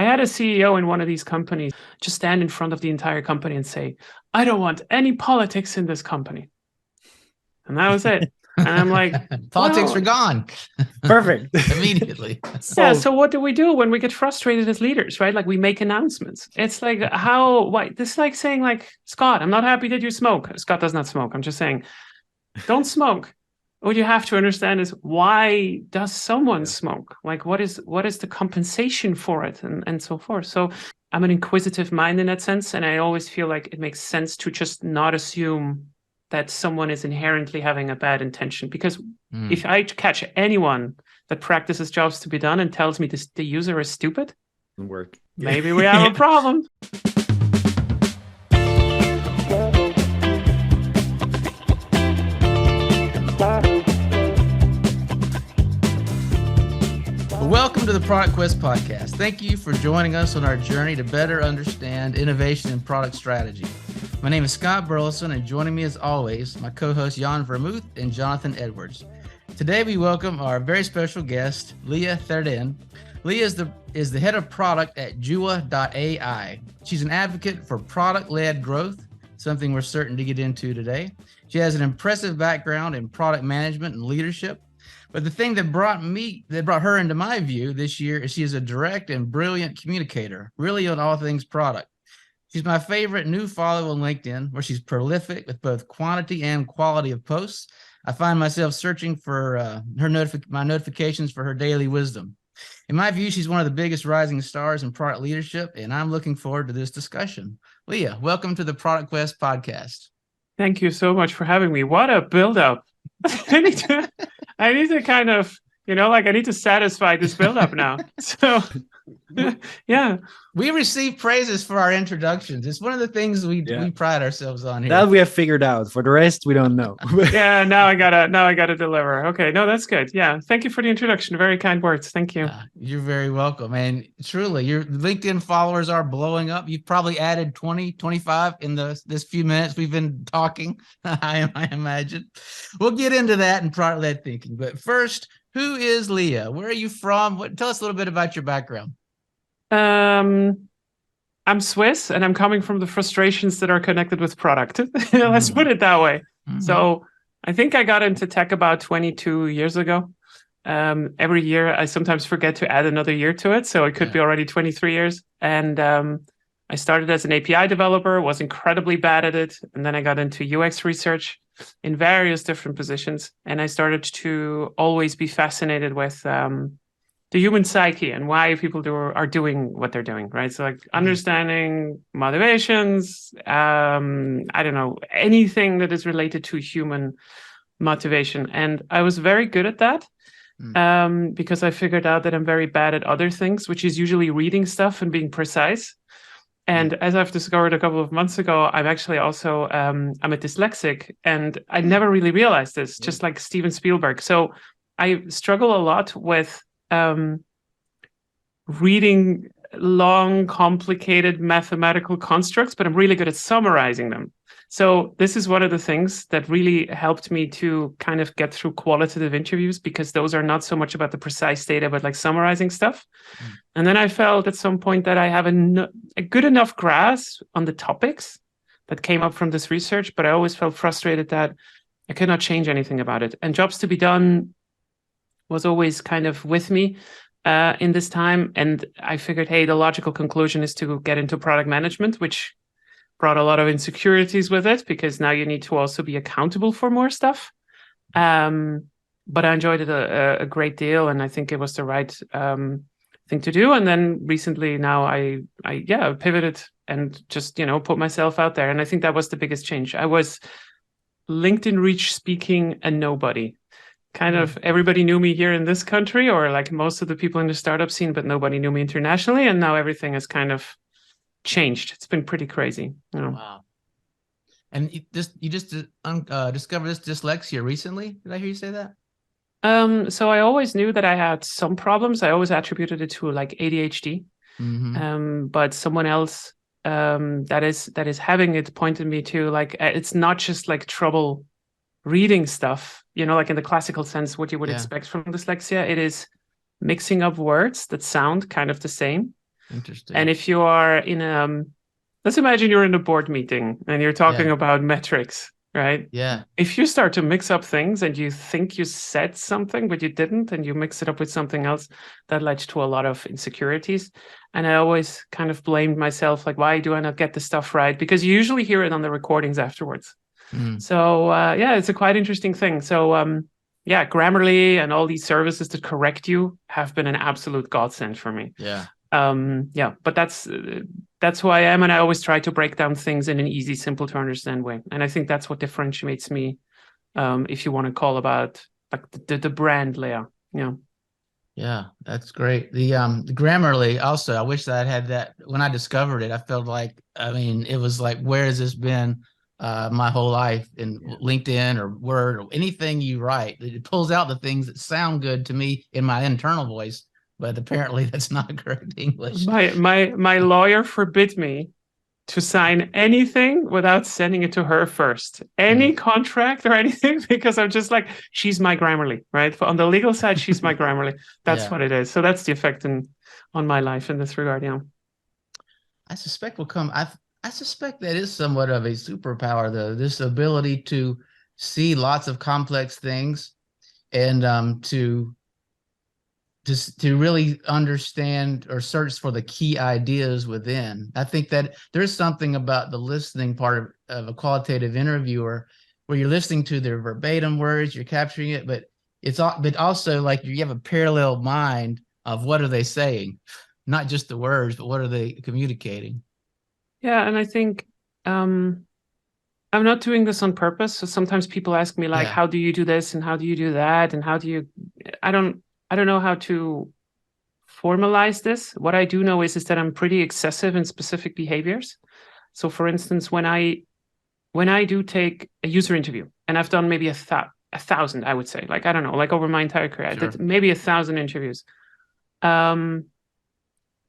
I had a CEO in one of these companies just stand in front of the entire company and say, I don't want any politics in this company. And that was it. And I'm like, politics are gone. Perfect. Immediately. Yeah. So what do we do when we get frustrated as leaders, right? Like we make announcements. It's like this is like saying like, Scott, I'm not happy that you smoke. Scott does not smoke. I'm just saying, don't smoke. What you have to understand is, why does someone smoke? Like, what is the compensation for it, and so forth. So I'm an inquisitive mind in that sense. And I always feel like it makes sense to just not assume that someone is inherently having a bad intention. Because if I catch anyone that practices jobs to be done and tells me the user is stupid, work. Maybe we have a problem. Welcome to the Product Quest podcast. Thank you for joining us on our journey to better understand innovation and product strategy. My name is Scott Burleson, and joining me as always, my co-hosts Jan Vermouth and Jonathan Edwards. Today we welcome our very special guest, Leah Tharin. Leah is the head of product at Jua.ai. She's an advocate for product-led growth, something we're certain to get into today. She has an impressive background in product management and leadership. But the thing that brought her into my view this year is she is a direct and brilliant communicator, really on all things product. She's my favorite new follow on LinkedIn, where she's prolific with both quantity and quality of posts. I find myself searching for my notifications for her daily wisdom. In my view, she's one of the biggest rising stars in product leadership, and I'm looking forward to this discussion. Leah, welcome to the Product Quest podcast. Thank you so much for having me. What a build-up. I need to kind of, I need to satisfy this build-up now. So, yeah. We receive praises for our introductions. It's one of the things we pride ourselves on here. That we have figured out. For the rest, we don't know. Yeah, now I gotta deliver. Okay, no, that's good. Yeah, thank you for the introduction. Very kind words. Thank you. You're very welcome. And truly, your LinkedIn followers are blowing up. You've probably added 20, 25 in this few minutes we've been talking, I imagine. We'll get into that and product-led thinking. But first, who is Leah? Where are you from? Tell us a little bit about your background. I'm Swiss, and I'm coming from the frustrations that are connected with product. Let's put it that way. Mm-hmm. So I think I got into tech about 22 years ago. Every year, I sometimes forget to add another year to it. So it could be already 23 years. And I started as an API developer, was incredibly bad at it. And then I got into UX research in various different positions. And I started to always be fascinated with the human psyche and why people are doing what they're doing, right? So like understanding motivations, I don't know, anything that is related to human motivation. And I was very good at that because I figured out that I'm very bad at other things, which is usually reading stuff and being precise. And as I've discovered a couple of months ago, I'm actually also, I'm a dyslexic, and I never really realized this, just like Steven Spielberg. So I struggle a lot with reading long, complicated mathematical constructs, but I'm really good at summarizing them. So this is one of the things that really helped me to kind of get through qualitative interviews, because those are not so much about the precise data, but like summarizing stuff. And then I felt at some point that I have a good enough grasp on the topics that came up from this research, but I always felt frustrated that I could not change anything about it. And jobs to be done was always kind of with me in this time. And I figured, hey, the logical conclusion is to get into product management, which brought a lot of insecurities with it, because now you need to also be accountable for more stuff. But I enjoyed it a great deal, and I think it was the right thing to do. And then recently now I pivoted and just, put myself out there. And I think that was the biggest change. I was LinkedIn reach speaking a nobody. Kind of everybody knew me here in this country, or like most of the people in the startup scene, but nobody knew me internationally. And now everything has kind of changed. It's been pretty crazy. Wow. And you just discovered this dyslexia recently? Did I hear you say that? So I always knew that I had some problems. I always attributed it to like ADHD. But someone else that is having it pointed me to like, it's not just like trouble reading stuff, like in the classical sense, what you would expect from dyslexia. It is mixing up words that sound kind of the same. Interesting. And if you are in let's imagine you're in a board meeting and you're talking about metrics, right? Yeah. If you start to mix up things and you think you said something, but you didn't, and you mix it up with something else, that led to a lot of insecurities. And I always kind of blamed myself, like, why do I not get the stuff right? Because you usually hear it on the recordings afterwards. So it's a quite interesting thing. So Grammarly and all these services that correct you have been an absolute godsend for me. Yeah. But that's who I am, and I always try to break down things in an easy, simple to understand way. And I think that's what differentiates me, if you want to call about like the brand Leah. Yeah. Yeah, that's great. The Grammarly also, I wish that I had that when I discovered it. I felt like, I mean, it was like, where has this been my whole life in LinkedIn or Word or anything you write? It pulls out the things that sound good to me in my internal voice, but apparently that's not correct English. My lawyer forbid me to sign anything without sending it to her first. Any contract or anything, because I'm just like, she's my Grammarly, right? On the legal side, she's my Grammarly. That's what it is. So that's the effect on my life in this regard, yeah. I suspect I suspect that is somewhat of a superpower, though, this ability to see lots of complex things and to really understand or search for the key ideas within. I think that there's something about the listening part of a qualitative interviewer where you're listening to their verbatim words, you're capturing it, but but also like you have a parallel mind of what are they saying, not just the words, but what are they communicating? Yeah, and I think I'm not doing this on purpose. So sometimes people ask me like, how do you do this and how do you do that and how do you? I don't know how to formalize this. What I do know is that I'm pretty excessive in specific behaviors. So for instance, when I do take a user interview, and I've done maybe a thousand, I would say, like, I don't know, like over my entire career, I did maybe 1,000 interviews. I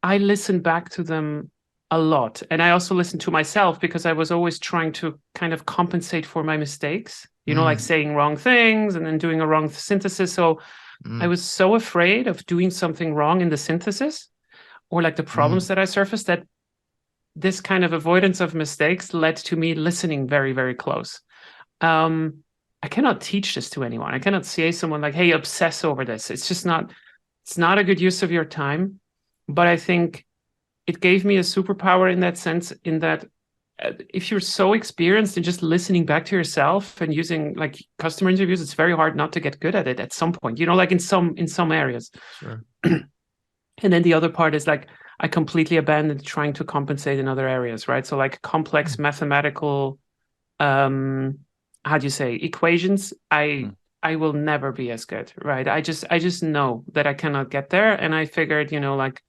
listen back to them a lot. And I also listen to myself because I was always trying to kind of compensate for my mistakes, like saying wrong things and then doing a wrong synthesis. So I was so afraid of doing something wrong in the synthesis or like the problems that I surfaced that this kind of avoidance of mistakes led to me listening very, very close. I cannot teach this to anyone. I cannot say someone like, hey, obsess over this. It's not a good use of your time. But I think it gave me a superpower in that sense, in that if you're so experienced in just listening back to yourself and using like customer interviews, it's very hard not to get good at it at some point, like in some areas. Sure. And then the other part is like, I completely abandoned trying to compensate in other areas, right? So like complex mathematical, how do you say, equations, I will never be as good, right? I just know that I cannot get there. And I figured, like,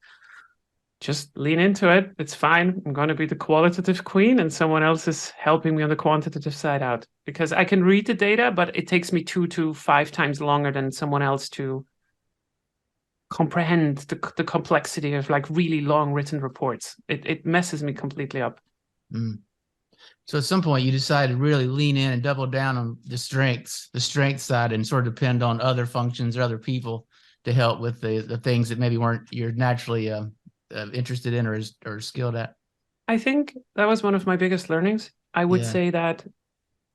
just lean into it. It's fine. I'm going to be the qualitative queen and someone else is helping me on the quantitative side out, because I can read the data, but it takes me 2 to 5 times longer than someone else to comprehend the complexity of like really long written reports. It messes me completely up. So at some point you decided to really lean in and double down on the strength side, and sort of depend on other functions or other people to help with the things that maybe weren't you're naturally interested in or skilled at. I think that was one of my biggest learnings. I would say that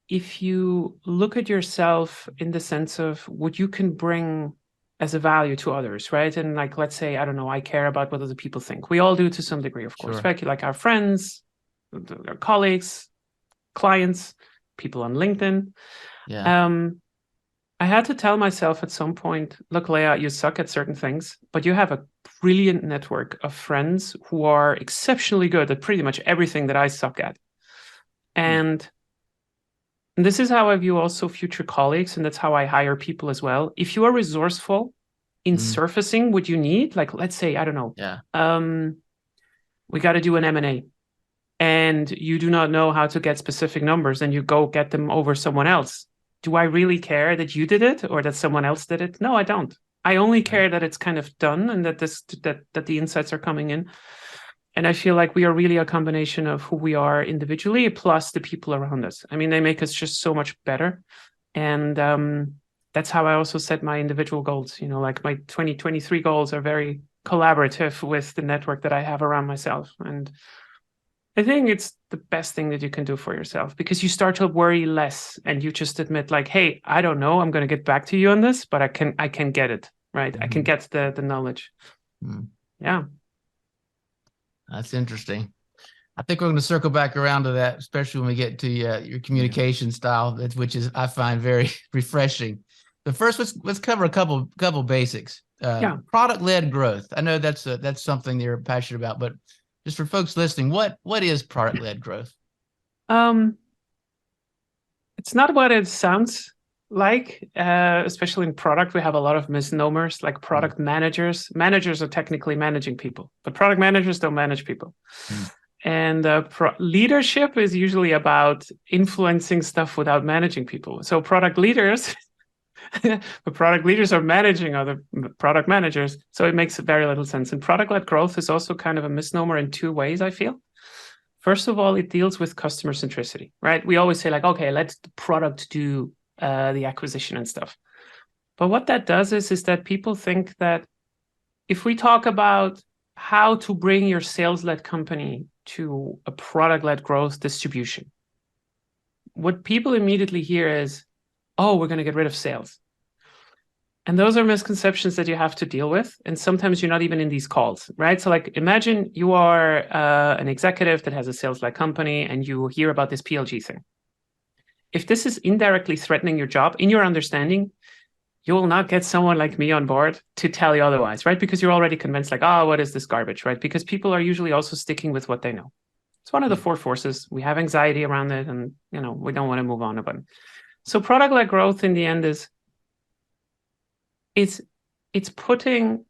if you look at yourself in the sense of what you can bring as a value to others, right? And like, let's say, I don't know, I care about what other people think. We all do to some degree, of course, right? Like our friends, our colleagues, clients, people on LinkedIn. I had to tell myself at some point, look, Leah, you suck at certain things, but you have a brilliant network of friends who are exceptionally good at pretty much everything that I suck at. And this is how I view also future colleagues, and that's how I hire people as well. If you are resourceful in surfacing what you need, like let's say, I don't know, we got to do an M&A, and you do not know how to get specific numbers, and you go get them over someone else. Do I really care that you did it or that someone else did it? No, I don't. I only care that it's kind of done and that that the insights are coming in. And I feel like we are really a combination of who we are individually plus the people around us. I mean, they make us just so much better. And that's how I also set my individual goals. Like my 2023 goals are very collaborative with the network that I have around myself. And I think it's the best thing that you can do for yourself, because you start to worry less and you just admit like, hey, I don't know, I'm going to get back to you on this, but I can get it, right? I can get the knowledge. Yeah. That's interesting. I think we're going to circle back around to that, especially when we get to your communication style, which is, I find, very refreshing. But first, let's cover a couple basics. Product-led growth. I know that's something you're passionate about, but just for folks listening, what is product-led growth? It's not what it sounds like, especially in product. We have a lot of misnomers, like product managers. Managers are technically managing people, but product managers don't manage people. And leadership is usually about influencing stuff without managing people. So product leaders, the product leaders are managing other product managers. So it makes very little sense. And product-led growth is also kind of a misnomer in two ways, I feel. First of all, it deals with customer centricity, right? We always say like, okay, let the product do the acquisition and stuff. But what that does is that people think that if we talk about how to bring your sales-led company to a product-led growth distribution, what people immediately hear is, oh, we're going to get rid of sales. And those are misconceptions that you have to deal with. And sometimes you're not even in these calls, right? So like, imagine you are an executive that has a sales-led company and you hear about this PLG thing. If this is indirectly threatening your job, in your understanding, you will not get someone like me on board to tell you otherwise, right? Because you're already convinced like, oh, what is this garbage, right? Because people are usually also sticking with what they know. It's one of the four forces. We have anxiety around it and, we don't want to move on about it. So product-led growth in the end is, it's putting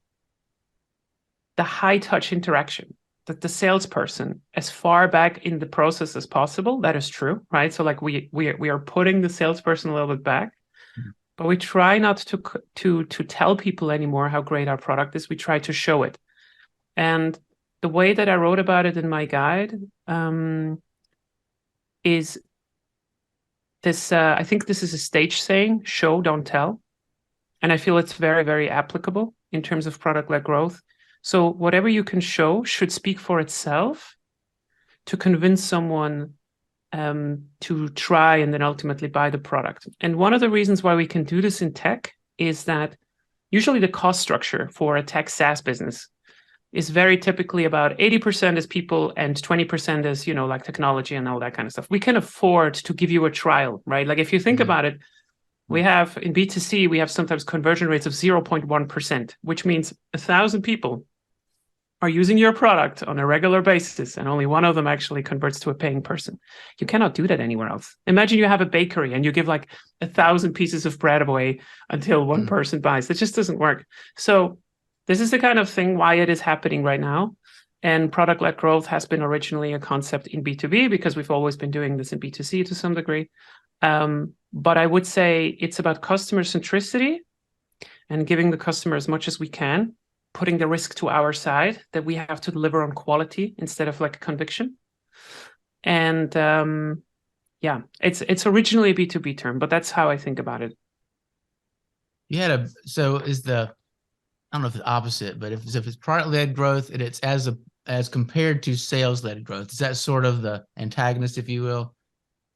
the high-touch interaction, that the salesperson, as far back in the process as possible. That is true, right? So like we are putting the salesperson a little bit back, but we try not to tell people anymore how great our product is. We try to show it. And the way that I wrote about it in my guide is this. I think this is a stage saying: "Show, don't tell." And I feel it's very, very applicable in terms of product-led growth. So whatever you can show should speak for itself to convince someone to try and then ultimately buy the product. And one of the reasons why we can do this in tech is that usually the cost structure for a tech SaaS business is very typically about 80% is people and 20% is, like technology and all that kind of stuff. We can afford to give you a trial, right? Like if you think about it, we have in B2C, we have sometimes conversion rates of 0.1%, which means 1,000 people are using your product on a regular basis and only one of them actually converts to a paying person. You cannot do that anywhere else. Imagine you have a bakery and you give like 1,000 pieces of bread away until one person buys. It just doesn't work. So this is the kind of thing why it is happening right now. And product-led growth has been originally a concept in B2B because we've always been doing this in B2C to some degree. But I would say it's about customer centricity and giving the customer as much as we can, putting the risk to our side that we have to deliver on quality instead of like conviction. And it's originally a B2B term, but that's how I think about it. So is I don't know if it's opposite, but if it's product-led growth and it's as compared to sales-led growth, is that sort of the antagonist, if you will?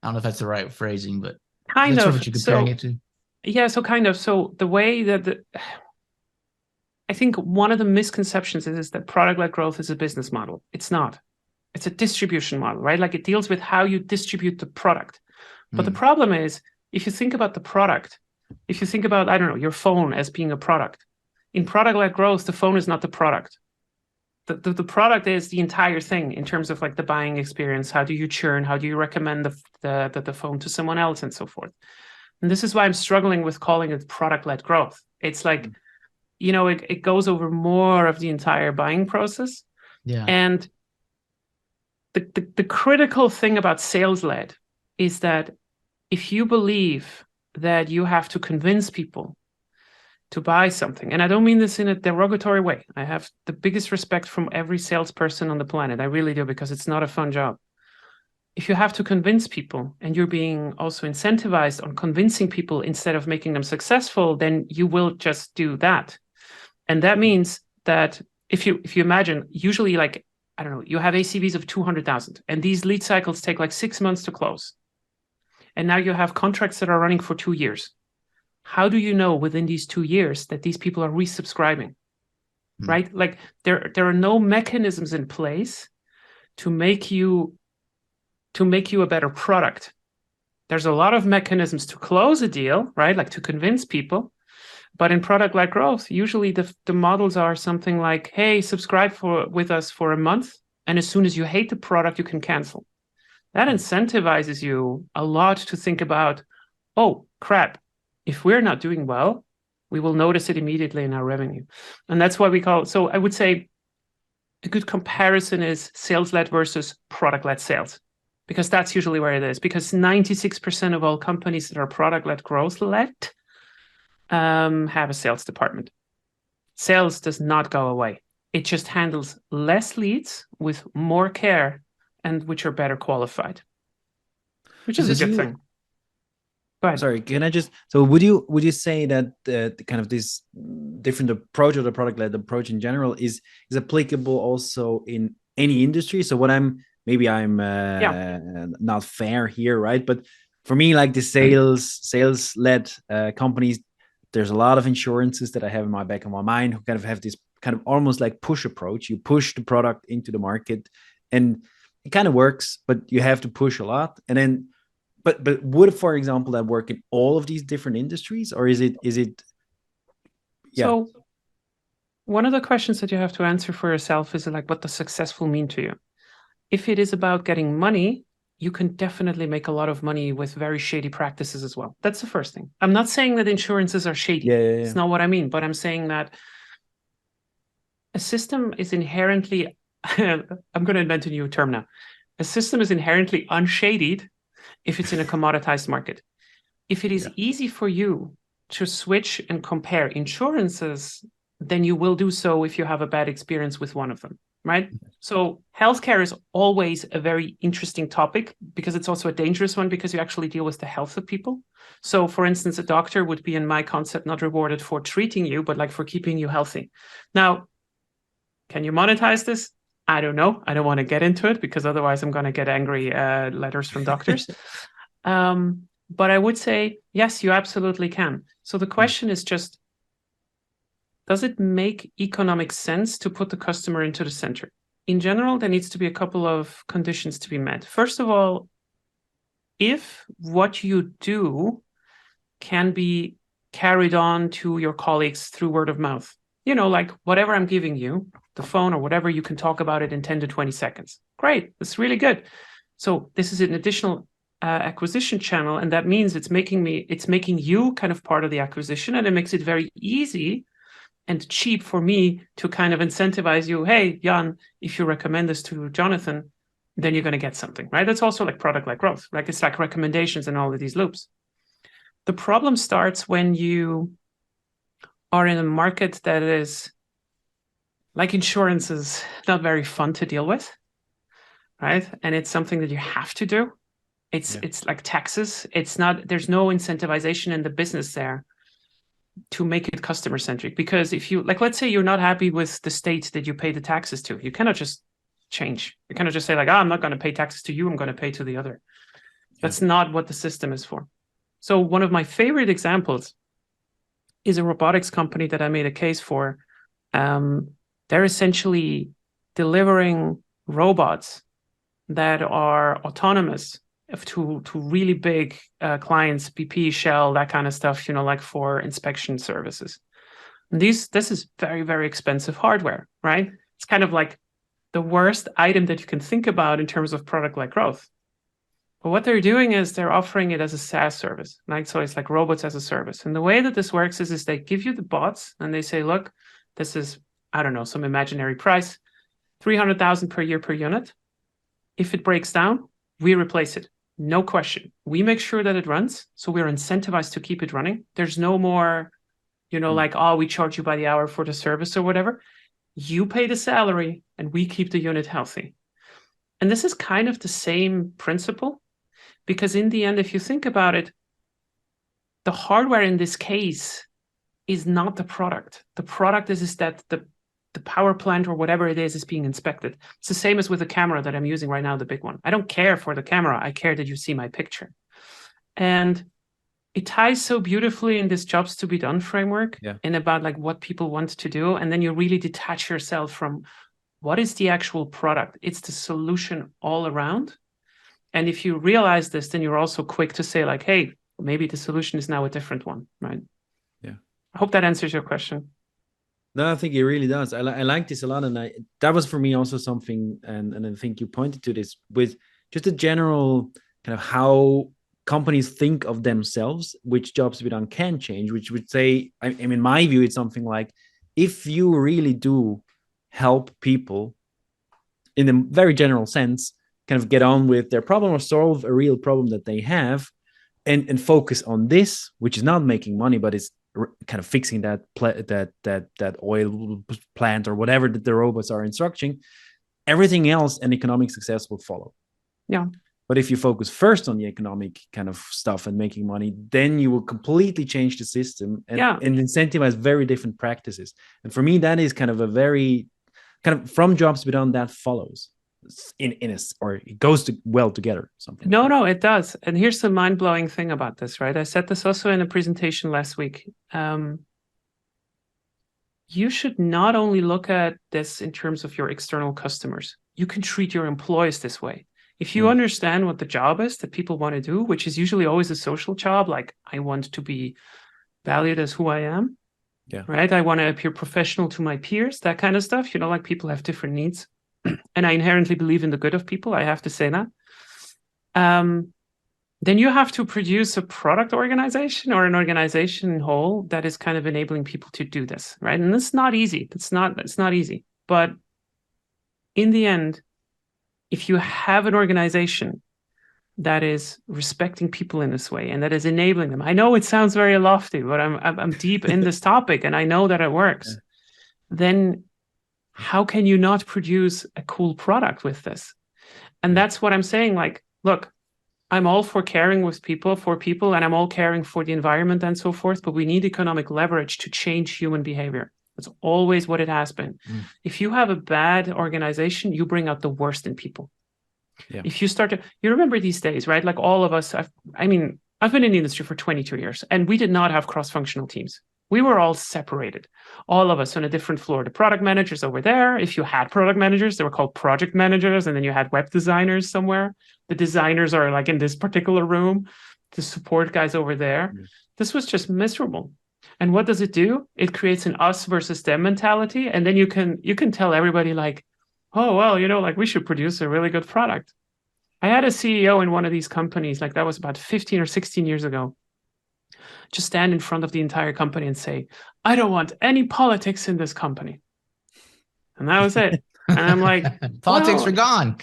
I don't know if that's the right phrasing, but kind of what you're comparing it to. Yeah, so kind of. So the way that I think one of the misconceptions is that product-led growth is a business model. It's not. It's a distribution model, right? Like it deals with how you distribute the product. But the problem is, if you think about the product, if you think about, I don't know, your phone as being a product, in product-led growth, the phone is not the product. The product is the entire thing in terms of like the buying experience. How do you churn? How do you recommend the phone to someone else and so forth? And this is why I'm struggling with calling it product-led growth. It's like, it goes over more of the entire buying process. Yeah. And the critical thing about sales-led is that if you believe that you have to convince people to buy something, and I don't mean this in a derogatory way. I have the biggest respect from every salesperson on the planet. I really do, because it's not a fun job. If you have to convince people and you're being also incentivized on convincing people instead of making them successful, then you will just do that. And that means that if you imagine, usually like, I don't know, you have ACVs of 200,000 and these lead cycles take like 6 months to close. And now you have contracts that are running for 2 years. How do you know within these 2 years that these people are resubscribing, right? Like there are no mechanisms in place to make you a better product. There's a lot of mechanisms to close a deal, right? Like to convince people. But in product-led growth, usually the models are something like, hey, subscribe with us for a month. And as soon as you hate the product, you can cancel. That incentivizes you a lot to think about, oh, crap, if we're not doing well, we will notice it immediately in our revenue. And that's why we call it. So I would say a good comparison is sales-led versus product-led sales, because that's usually where it is. Because 96% of all companies that are product-led growth-led have a sales department. Sales does not go away. It just handles less leads with more care and which are better qualified, which is a good thing. Go ahead. Sorry, can I just, so would you say that the kind of this different approach or the product-led approach in general is applicable also in any industry? So maybe I'm not fair here, right? But for me, like the sales-led companies, there's a lot of insurances that I have in my back of my mind who kind of have this kind of almost like push approach. You push the product into the market and it kind of works, but you have to push a lot. And then, but would, for example, that work in all of these different industries, or is it? Yeah. So one of the questions that you have to answer for yourself is like, what does successful mean to you? If it is about getting money, you can definitely make a lot of money with very shady practices as well. That's the first thing. I'm not saying that insurances are shady. Yeah. It's not what I mean, but I'm saying that a system is inherently, I'm going to invent a new term now. A system is inherently unshaded if it's in a commoditized market. If it is easy for you to switch and compare insurances, then you will do so if you have a bad experience with one of them, right? So healthcare is always a very interesting topic because it's also a dangerous one because you actually deal with the health of people. So for instance, a doctor would be in my concept not rewarded for treating you, but like for keeping you healthy. Now, can you monetize this? I don't know. I don't want to get into it because otherwise I'm going to get angry letters from doctors. But I would say, yes, you absolutely can. So the question is just, does it make economic sense to put the customer into the center? In general, there needs to be a couple of conditions to be met. First of all, if what you do can be carried on to your colleagues through word of mouth, you know, like whatever I'm giving you, the phone or whatever, you can talk about it in 10 to 20 seconds. Great, that's really good. So this is an additional acquisition channel, and that means it's making you kind of part of the acquisition, and it makes it very easy and cheap for me to kind of incentivize you. Hey, Jan, if you recommend this to Jonathan, then you're going to get something, right? That's also like product-led growth, right? It's like recommendations and all of these loops. The problem starts when you are in a market that is like insurance is not very fun to deal with, right? And it's something that you have to do. It's like taxes. There's no incentivization in the business there to make it customer centric, because if you, like, let's say you're not happy with the state that you pay the taxes to, you cannot just change. You cannot just say like, I'm not going to pay taxes to you, I'm going to pay to the other. That's not what the system is for. So one of my favorite examples is a robotics company that I made a case for. They're essentially delivering robots that are autonomous to really big clients, BP, Shell, that kind of stuff, you know, like for inspection services. And this is very, very expensive hardware, right? It's kind of like the worst item that you can think about in terms of product-led growth. But what they're doing is they're offering it as a SaaS service, right? So it's like robots as a service. And the way that this works is they give you the bots and they say, look, this is, I don't know, some imaginary price, 300,000 per year per unit. If it breaks down, we replace it. No question. We make sure that it runs. So we're incentivized to keep it running. There's no more, you know, like, oh, we charge you by the hour for the service or whatever. You pay the salary and we keep the unit healthy. And this is kind of the same principle, because in the end, if you think about it, the hardware in this case is not the product. The product is that the power plant or whatever it is being inspected. It's the same as with the camera that I'm using right now, the big one. I don't care for the camera. I care that you see my picture. And it ties so beautifully in this jobs to be done framework and about like what people want to do. And then you really detach yourself from what is the actual product. It's the solution all around. And if you realize this, then you're also quick to say like, hey, maybe the solution is now a different one, right? Yeah. I hope that answers your question. No, I think it really does. I like this a lot. And that was for me also something, and I think you pointed to this with just a general kind of how companies think of themselves, which jobs to be done can change, which would say, I mean, in my view, it's something like, if you really do help people in a very general sense, kind of get on with their problem or solve a real problem that they have, and focus on this, which is not making money, but is kind of fixing that oil plant or whatever that the robots are instructing, everything else and economic success will follow. Yeah. But if you focus first on the economic kind of stuff and making money, then you will completely change the system and incentivize very different practices. And for me, that is kind of a very kind of from jobs to be done that follows or it goes well together. Something. No, it does. And here's the mind-blowing thing about this, right? I said this also in a presentation last week. You should not only look at this in terms of your external customers. You can treat your employees this way. If you understand what the job is that people want to do, which is usually always a social job, like I want to be valued as who I am, right? I want to appear professional to my peers, that kind of stuff. Like people have different needs. And I inherently believe in the good of people. I have to say that. Then you have to produce a product organization or an organization in whole that is kind of enabling people to do this, right? And it's not easy. It's not easy. But in the end, if you have an organization that is respecting people in this way and that is enabling them, I know it sounds very lofty, but I'm deep in this topic and I know that it works. Then how can you not produce a cool product with this? And that's what I'm saying. Like, look, I'm all for caring for people, and I'm all caring for the environment and so forth, but we need economic leverage to change human behavior. That's always what it has been. If you have a bad organization, you bring out the worst in people. If you you remember these days, right? Like all of us, I've been in the industry for 22 years, and we did not have cross-functional teams. We were all separated, all of us on a different floor. The product managers over there, if you had product managers, they were called project managers, and then you had web designers somewhere. The designers are like in this particular room, the support guys over there. This was just miserable. And what does it do? It creates an us versus them mentality. And then you can tell everybody like, oh, well, like we should produce a really good product. I had a CEO in one of these companies, like that was about 15 or 16 years ago, just stand in front of the entire company and say, I don't want any politics in this company. And that was it. And I'm like, politics are gone.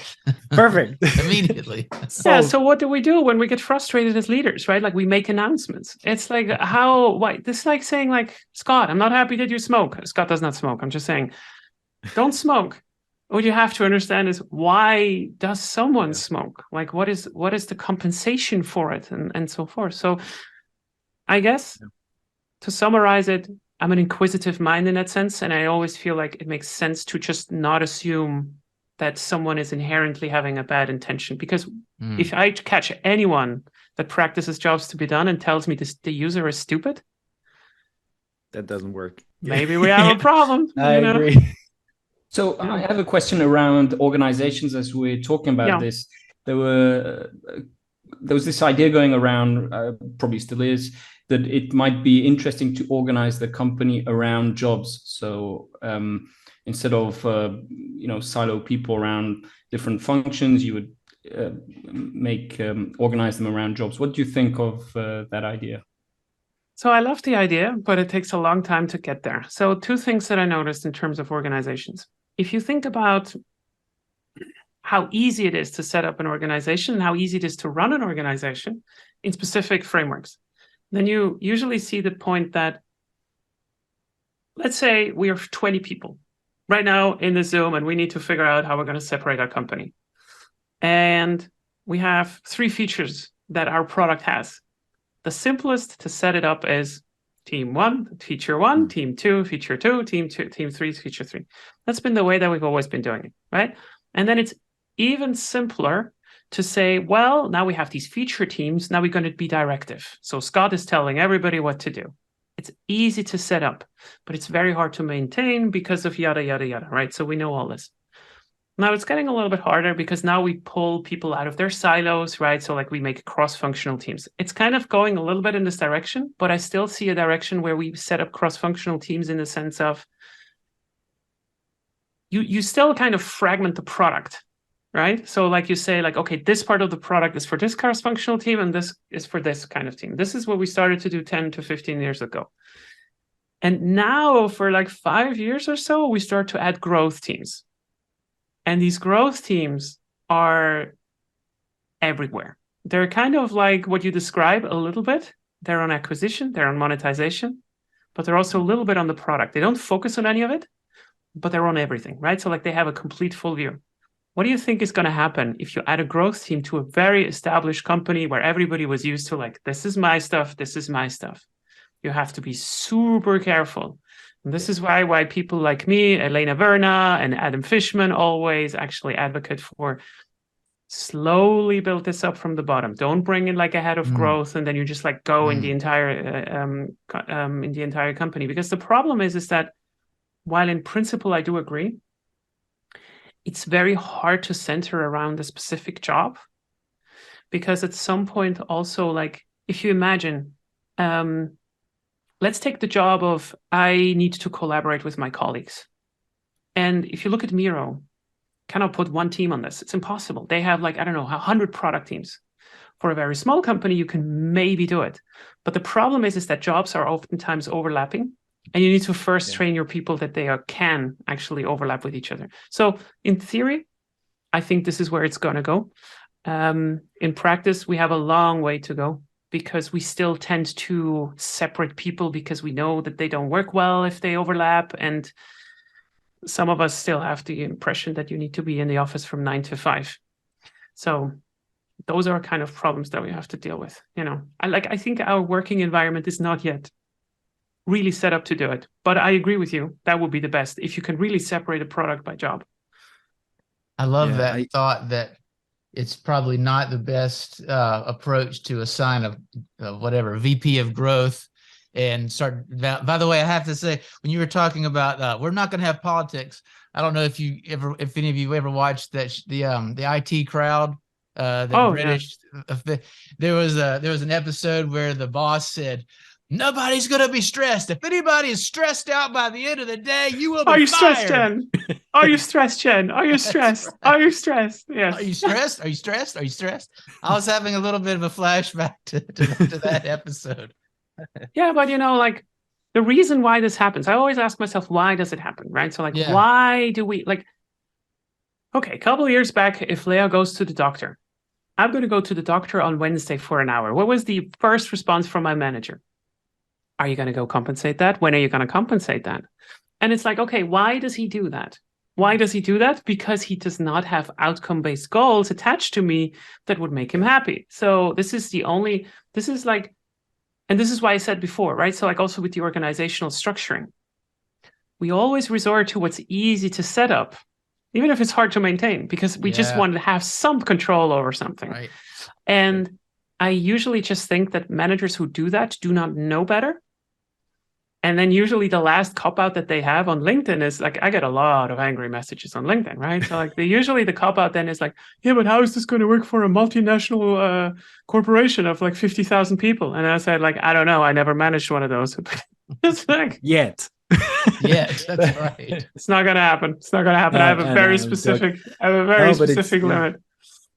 Perfect. Immediately. So what do we do when we get frustrated as leaders, right? Like we make announcements. It's like this is like saying like, Scott, I'm not happy that you smoke. Scott does not smoke. I'm just saying, don't smoke. What you have to understand is, why does someone smoke? Like what is the compensation for it and so forth. So I guess to summarize it, I'm an inquisitive mind in that sense. And I always feel like it makes sense to just not assume that someone is inherently having a bad intention. Because if I catch anyone that practices jobs to be done and tells me the user is stupid, that doesn't work. Maybe we have a problem. I agree. So I have a question around organizations as we're talking about this. There was this idea going around, probably still is, that it might be interesting to organize the company around jobs. So instead of silo people around different functions, you would organize them around jobs. What do you think of that idea? So I love the idea, but it takes a long time to get there. So two things that I noticed in terms of organizations. If you think about how easy it is to set up an organization and how easy it is to run an organization in specific frameworks, then you usually see the point that, let's say we are 20 people right now in the Zoom, and we need to figure out how we're going to separate our company. And we have 3 features that our product has. The simplest to set it up is Team 1, feature 1, team 2, feature 2, team 2, team 3, feature 3. That's been the way that we've always been doing it, right? And then it's even simpler to say, well, now we have these feature teams. Now we're going to be directive. So Scott is telling everybody what to do. It's easy to set up, but it's very hard to maintain because of yada, yada, yada, right? So we know all this. Now it's getting a little bit harder because now we pull people out of their silos, right? So like we make cross-functional teams. It's kind of going a little bit in this direction, but I still see a direction where we set up cross-functional teams in the sense of you still kind of fragment the product, right? So like you say, like, okay, this part of the product is for this cross-functional team and this is for this kind of team. This is what we started to do 10 to 15 years ago. And now for like 5 years or so, we start to add growth teams. And these growth teams are everywhere. They're kind of like what you describe a little bit. They're on acquisition, they're on monetization, but they're also a little bit on the product. They don't focus on any of it, but they're on everything, right? So like they have a complete full view. What do you think is going to happen if you add a growth team to a very established company where everybody was used to like, this is my stuff, this is my stuff? You have to be super careful. And this is why people like me, Elena Verna and Adam Fishman always actually advocate for slowly build this up from the bottom. Don't bring in like a head of growth and then you just like go in the entire company. Because the problem is that while in principle I do agree, it's very hard to center around a specific job, because at some point also, like if you imagine, let's take the job of I need to collaborate with my colleagues. And if you look at Miro, cannot put one team on this. It's impossible. They have like, I don't know, 100 product teams. For a very small company, you can maybe do it. But the problem is that jobs are oftentimes overlapping. And you need to first train your people that they can actually overlap with each other. So in theory, I think this is where it's going to go. In practice, we have a long way to go, because we still tend to separate people because we know that they don't work well if they overlap. And some of us still have the impression that you need to be in the office from 9 to 5. So those are kind of problems that we have to deal with. You know, I think our working environment is not yet really set up to do it. But I agree with you. That would be the best if you can really separate a product by job. I love that thought that it's probably not the best approach to assign a whatever VP of growth and start. By the way, I have to say, when you were talking about we're not going to have politics, I don't know if any of you ever watched that the IT Crowd, the British. Yeah. There was an episode where the boss said, "Nobody's going to be stressed. If anybody is stressed out by the end of the day, you will be fired." Are you stressed, Jen? Are you stressed, Jen? Are you stressed? Are you stressed? Yes. Are you stressed? Are you stressed? Are you stressed? I was having a little bit of a flashback to that episode. Yeah, but you know, like the reason why this happens, I always ask myself, why does it happen, right? So like, why do we okay, a couple of years back, if Leah goes to the doctor, I'm going to go to the doctor on Wednesday for an hour. What was the first response from my manager? Are you going to go compensate that? When are you going to compensate that? And it's like, okay, why does he do that? Why does he do that? Because he does not have outcome-based goals attached to me that would make him happy. So this is like, and this is why I said before, right? So like also with the organizational structuring, we always resort to what's easy to set up, even if it's hard to maintain, because we just want to have some control over something. Right. And I usually just think that managers who do that do not know better. And then usually the last cop-out that they have on LinkedIn is like, I get a lot of angry messages on LinkedIn, right? So like usually the cop-out then is like, yeah, but how is this going to work for a multinational corporation of like 50,000 people? And I said, like, I don't know. I never managed one of those. It's like, Yet. Yes, that's right. It's not going to happen. It's not going to happen. I have a very specific limit.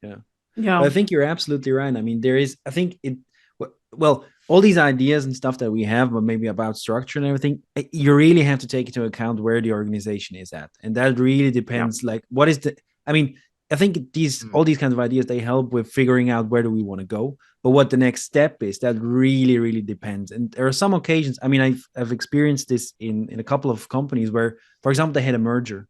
Yeah. Yeah. But I think you're absolutely right. I mean, all these ideas and stuff that we have, but maybe about structure and everything, you really have to take into account where the organization is at. And that really depends, like, what is I think all these kinds of ideas, they help with figuring out where do we want to go. But what the next step is, that really, really depends. And there are some occasions, I mean, I've experienced this in a couple of companies where, for example, they had a merger,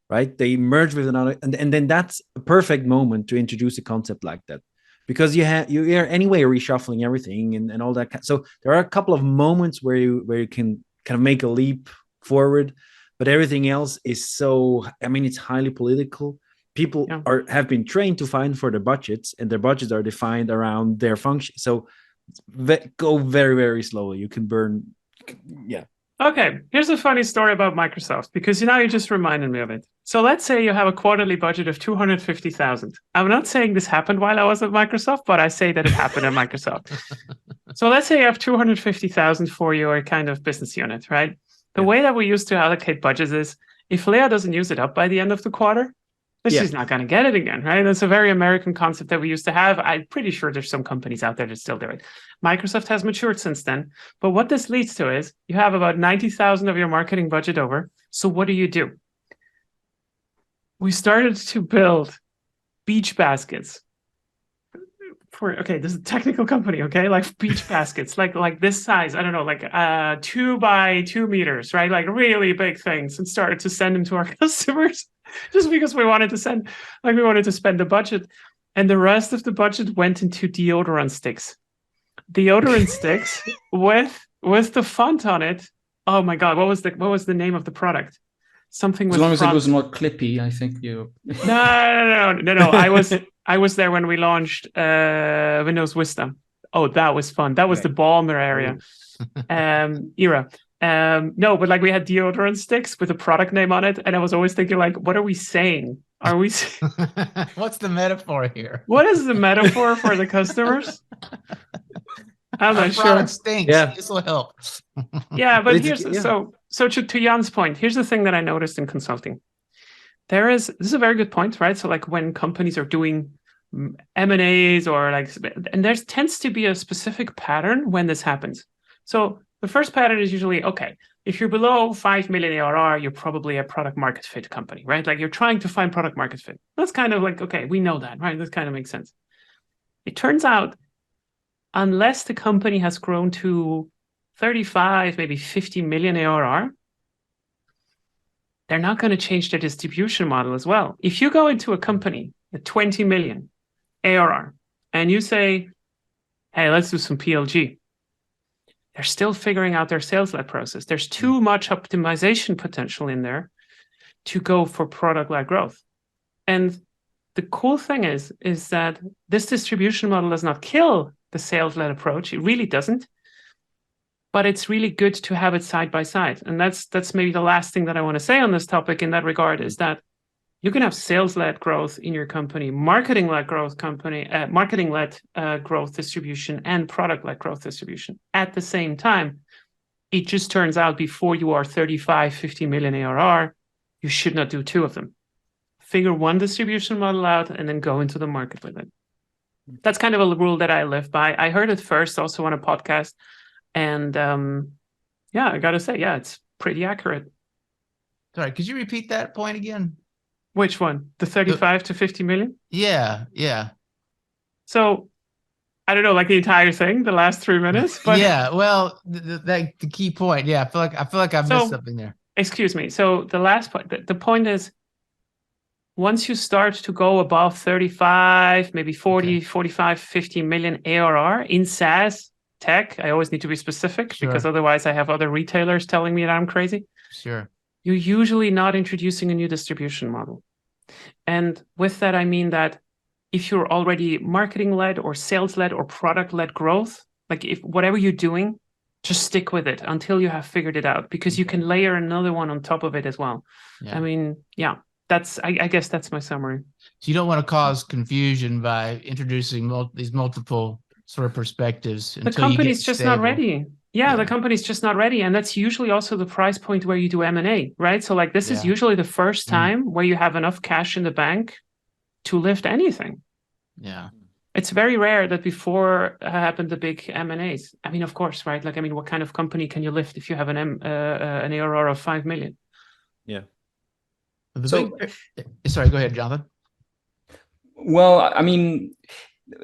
right? They merged with another, and then that's a perfect moment to introduce a concept like that. because you're anyway reshuffling everything and all that. So there are a couple of moments where you can kind of make a leap forward, but everything else is so, I mean, it's highly political. People have been trained to find for the budgets, and their budgets are defined around their function. So go very, very slowly. You can burn. Yeah. Okay, here's a funny story about Microsoft, because now you just reminded me of it. So let's say you have a quarterly budget of 250,000. I'm not saying this happened while I was at Microsoft, but I say that it happened at Microsoft. So let's say you have 250,000 for your kind of business unit, right? The way that we used to allocate budgets is if Leah doesn't use it up by the end of the quarter, she's not going to get it again, right? That's a very American concept that we used to have. I'm pretty sure there's some companies out there that still do it. Microsoft has matured since then. But what this leads to is you have about 90,000 of your marketing budget over. So what do? We started to build beach baskets. This is a technical company, okay? Like beach baskets, like this size, I don't know, like 2 by 2 meters, right? Like really big things, and started to send them to our customers just because we wanted to spend the budget. And the rest of the budget went into deodorant sticks. Deodorant sticks with the font on it. Oh my God, what was the name of the product? Something with as long front. as it was not clippy, I think you. No. I was there when we launched Windows Vista. Oh, that was fun. That was the Balmer area era. No, but like we had deodorant sticks with a product name on it, and I was always thinking, like, what are we saying? Are we? What's the metaphor here? What is the metaphor for the customers? I'm not sure. Stinks. Yeah, this will help. Yeah, but so to Jan's point, here's the thing that I noticed in consulting. This is a very good point, right? So like when companies are doing M&As and there tends to be a specific pattern when this happens. So the first pattern is usually, okay, if you're below 5 million ARR, you're probably a product market fit company, right? Like you're trying to find product market fit. That's kind of like, okay, we know that, right? That kind of makes sense. It turns out, unless the company has grown to 35, maybe 50 million ARR, they're not going to change their distribution model as well. If you go into a company at 20 million ARR and you say, hey, let's do some PLG, they're still figuring out their sales-led process. There's too much optimization potential in there to go for product-led growth. And the cool thing is that this distribution model does not kill the sales-led approach. It really doesn't. But it's really good to have it side by side. And that's maybe the last thing that I want to say on this topic in that regard, is that you can have sales-led growth in your company, marketing-led growth growth distribution, and product-led growth distribution at the same time. It just turns out before you are 35, 50 million ARR, you should not do two of them. Figure one distribution model out and then go into the market with it. That's kind of a rule that I live by. I heard it first also on a podcast. And I got to say, it's pretty accurate. Sorry, could you repeat that point again? Which one? The 35 to 50 million? Yeah. So, I don't know, like the entire thing, the last 3 minutes. But yeah, well, the key point. Yeah, I feel like I missed something there. Excuse me. So the last point, the point is, once you start to go above 35, maybe 40, 45, 50 million ARR in SaaS tech, I always need to be specific because otherwise I have other retailers telling me that I'm crazy. Sure. You're usually not introducing a new distribution model. And with that, I mean that if you're already marketing-led or sales-led or product-led growth, like if whatever you're doing, just stick with it until you have figured it out, because you can layer another one on top of it as well. Yeah. I mean, I guess that's my summary. So you don't want to cause confusion by introducing these multiple sort of perspectives. The company's just not ready. Yeah, the company's just not ready. And that's usually also the price point where you do M&A, right? So like this is usually the first time where you have enough cash in the bank to lift anything. Yeah. It's very rare that before happened the big M&As. I mean, of course, right? Like, I mean, what kind of company can you lift if you have an ARR of 5 million? Yeah. Sorry, go ahead, Jonathan. Well, I mean,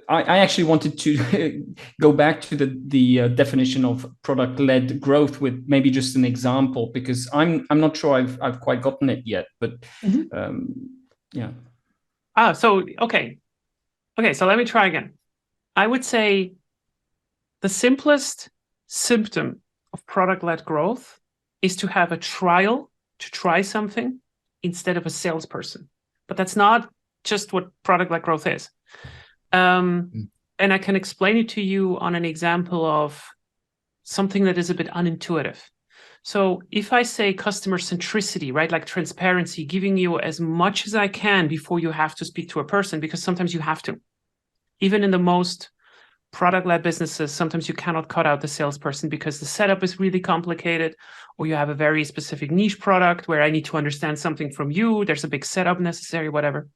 I actually wanted to go back to the definition of product-led growth with maybe just an example, because I'm not sure I've quite gotten it yet. But yeah. So okay, so let me try again. I would say the simplest symptom of product-led growth is to have a trial, to try something instead of a salesperson. But that's not just what product-led growth is. And I can explain it to you on an example of something that is a bit unintuitive. So if I say customer centricity, right, like transparency, giving you as much as I can before you have to speak to a person, because sometimes you have to. Even in the most product-led businesses, sometimes you cannot cut out the salesperson because the setup is really complicated, or you have a very specific niche product where I need to understand something from you. There's a big setup necessary, whatever.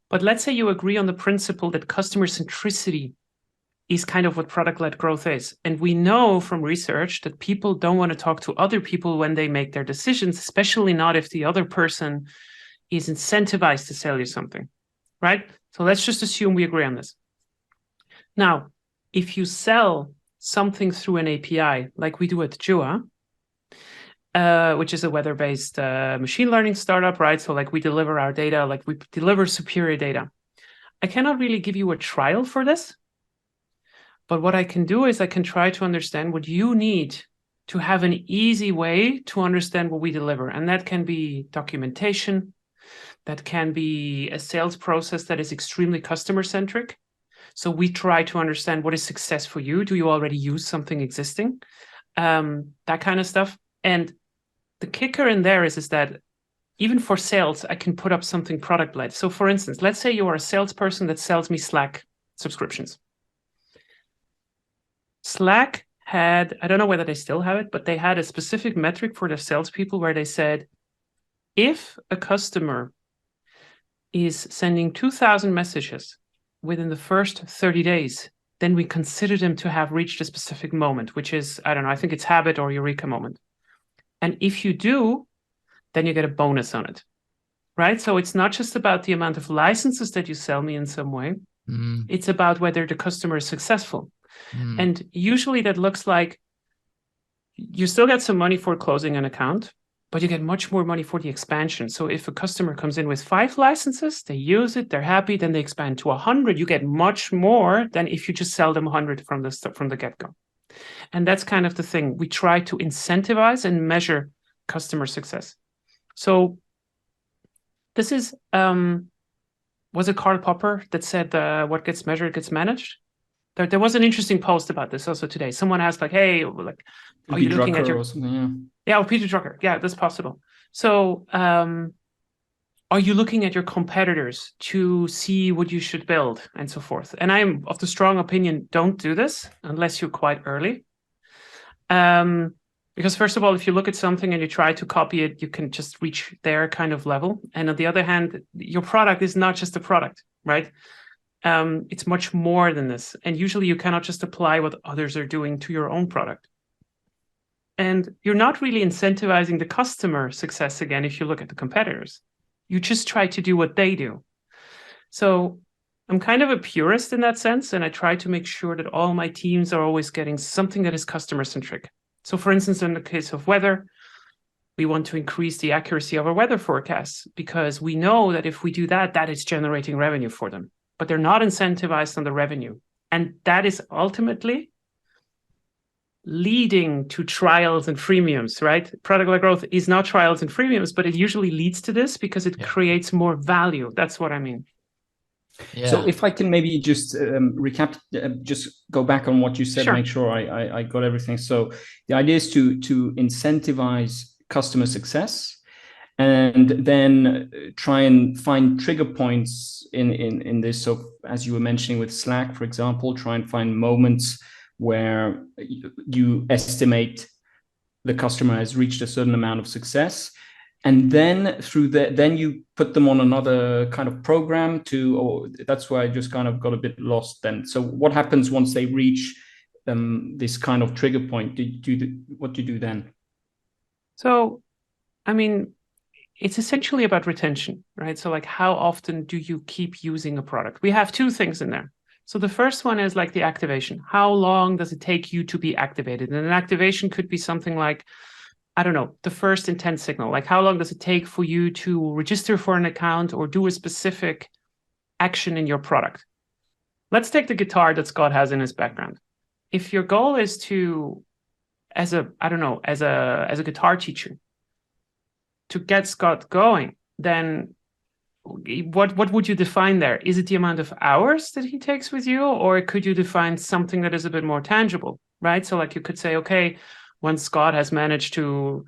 But let's say you agree on the principle that customer centricity is kind of what product-led growth is. And we know from research that people don't want to talk to other people when they make their decisions, especially not if the other person is incentivized to sell you something, right? So let's just assume we agree on this. Now, if you sell something through an API, like we do at Jua, which is a weather-based machine learning startup, right? So like we deliver our data, like we deliver superior data. I cannot really give you a trial for this, but what I can do is I can try to understand what you need to have an easy way to understand what we deliver. And that can be documentation. That can be a sales process that is extremely customer-centric. So we try to understand what is success for you. Do you already use something existing? That kind of stuff. And the kicker in there is that even for sales, I can put up something product-led. So for instance, let's say you are a salesperson that sells me Slack subscriptions. Slack had, I don't know whether they still have it, but they had a specific metric for their salespeople where they said, if a customer is sending 2,000 messages within the first 30 days, then we consider them to have reached a specific moment, which is, I don't know, I think it's habit or eureka moment. And if you do, then you get a bonus on it, right? So it's not just about the amount of licenses that you sell me in some way. It's about whether the customer is successful. And usually that looks like you still get some money for closing an account, but you get much more money for the expansion. So if a customer comes in with 5 licenses, they use it, they're happy, then they expand to 100, you get much more than if you just sell them 100 from the get-go. And that's kind of the thing. We try to incentivize and measure customer success. So this is, was it Karl Popper that said what gets measured gets managed? There was an interesting post about this also today. Someone asked like, hey, like, are you looking at your... or something, yeah. Yeah, or Peter Drucker. Yeah, that's possible. So are you looking at your competitors to see what you should build and so forth? And I'm of the strong opinion, don't do this unless you're quite early. Because first of all, if you look at something and you try to copy it, you can just reach their kind of level. And on the other hand, your product is not just a product, right? It's much more than this. And usually you cannot just apply what others are doing to your own product. And you're not really incentivizing the customer success again if you look at the competitors. You just try to do what they do. So I'm kind of a purist in that sense, and I try to make sure that all my teams are always getting something that is customer-centric. So for instance, in the case of weather, we want to increase the accuracy of our weather forecasts because we know that if we do that, that is generating revenue for them. But they're not incentivized on the revenue. And that is ultimately leading to trials and freemiums, right? Product-led growth is not trials and freemiums, but it usually leads to this because it creates more value. That's what I mean. Yeah. So if I can maybe just recap, just go back on what you said, Sure. Make sure I got everything. So the idea is to incentivize customer success and then try and find trigger points in this. So as you were mentioning with Slack, for example, try and find moments where you estimate the customer has reached a certain amount of success. And then then you put them on another kind of program that's where I just kind of got a bit lost then. So what happens once they reach this kind of trigger point? What do you do then? So, I mean, it's essentially about retention, right? So like, how often do you keep using a product? We have 2 things in there. So the first one is like the activation. How long does it take you to be activated? And an activation could be something like, I don't know, the first intent signal. Like how long does it take for you to register for an account or do a specific action in your product? let's take the guitar that Scott has in his background. If your goal is to, as a guitar teacher, to get Scott going, then what would you define there? Is it the amount of hours that he takes with you, or could you define something that is a bit more tangible, right? So like you could say, okay, once Scott has managed to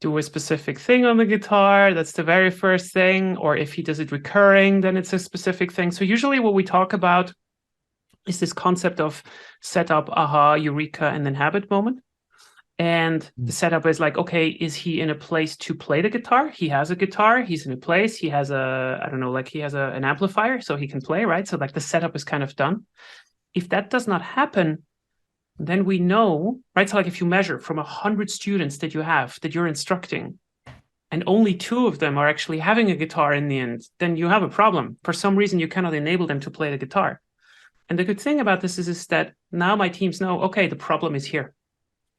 do a specific thing on the guitar, that's the very first thing. Or if he does it recurring, then it's a specific thing. So usually what we talk about is this concept of setup, aha, eureka, and then habit moment. And the setup is like, okay, is he in a place to play the guitar? He has a guitar, he's in a place, he has an amplifier, so he can play, right? So like the setup is kind of done. If that does not happen, then we know, right? So like if you measure from 100 students that you're instructing, and only 2 of them are actually having a guitar in the end, then you have a problem. For some reason, you cannot enable them to play the guitar. And the good thing about this is that now my teams know, okay, the problem is here.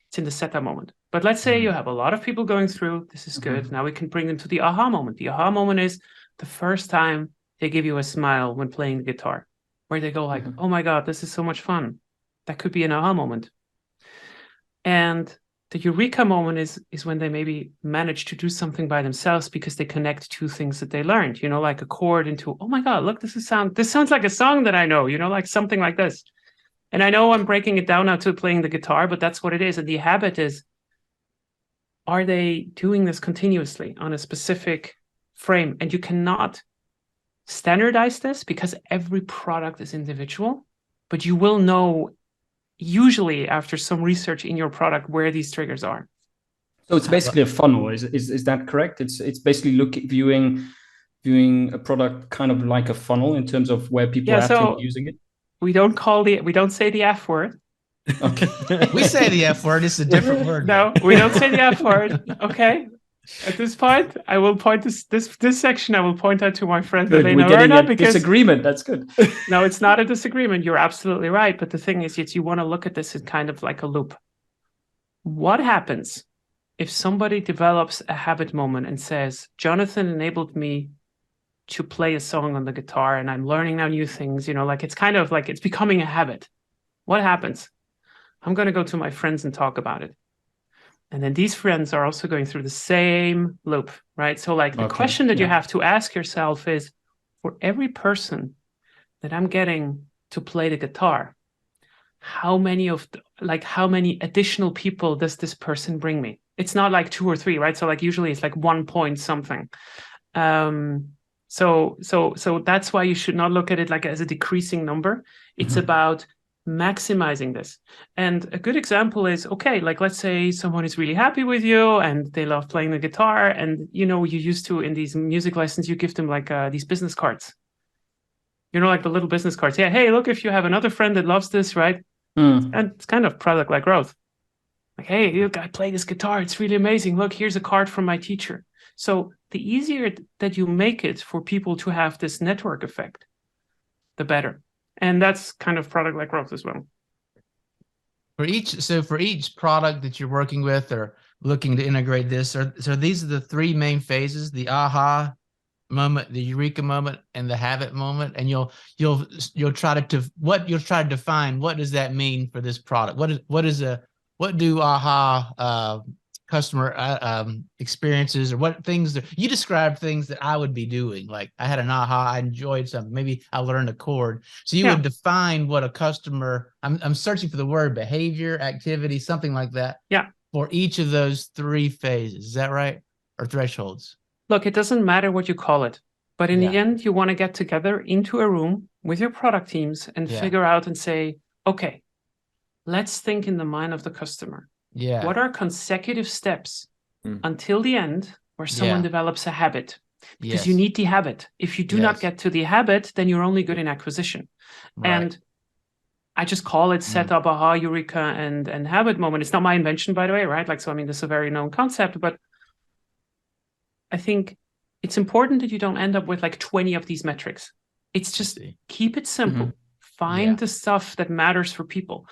It's in the setup moment. But let's say you have a lot of people going through, this is good. Now we can bring them to the aha moment. The aha moment is the first time they give you a smile when playing the guitar, where they go like, oh my God, this is so much fun. That could be an aha moment. And the eureka moment is when they maybe manage to do something by themselves because they connect 2 things that they learned, like a chord into, oh my God, look, this sounds like a song that I know, like something like this. And I know I'm breaking it down now to playing the guitar, but that's what it is. And the habit is, are they doing this continuously on a specific frame? And you cannot standardize this because every product is individual, but you will know usually after some research in your product where these triggers are. So it's basically a funnel. Is that correct? It's basically viewing a product kind of like a funnel in terms of where people are actually using it. We don't say the F word. Okay. We say the F word. It's a different word. No, we don't say the F word. Okay. At this point, I will point this section. I will point out to my friend that they know or not, because disagreement. That's good. No, it's not a disagreement. You're absolutely right. But the thing is, you want to look at this as kind of like a loop. What happens if somebody develops a habit moment and says, Jonathan enabled me to play a song on the guitar, and I'm learning now new things, like it's kind of like it's becoming a habit. What happens? I'm going to go to my friends and talk about it. And then these friends are also going through the same loop, right? So like the question that you have to ask yourself is, for every person that I'm getting to play the guitar, how many additional people does this person bring me? It's not like 2 or 3, right? So like usually it's like 1 point something. So that's why you should not look at it like as a decreasing number. It's about maximizing this. And a good example is, okay, like let's say someone is really happy with you and they love playing the guitar, and you used to, in these music lessons, you give them like these business cards. Like the little business cards. Yeah, hey, look, if you have another friend that loves this, right? And it's kind of product-like growth. Like, hey, look, I play this guitar. It's really amazing. Look, here's a card from my teacher. So the easier that you make it for people to have this network effect, the better. And that's kind of product-like growth as well. For each product that you're working with or looking to integrate this, so these are the 3 main phases: the aha moment, the eureka moment, and the habit moment. And you'll try to define, what does that mean for this product? What do aha customer experiences, or what things you describe things that I would be doing. Like I had an aha, I enjoyed something, maybe I learned a chord. So you would define what a customer, I'm searching for the word behavior, activity, something like that. Yeah. For each of those 3 phases. Is that right? Or thresholds? Look, it doesn't matter what you call it, but in the end, you want to get together into a room with your product teams and figure out and say, okay, let's think in the mind of the customer. Yeah. What are consecutive steps until the end where someone develops a habit? Because you need the habit. If you do not get to the habit, then you're only good in acquisition. Right. And I just call it setup, aha, eureka, and habit moment. It's not my invention, by the way, right? Like, so, I mean, this is a very known concept, but I think it's important that you don't end up with like 20 of these metrics. It's just keep it simple. Find the stuff that matters for people.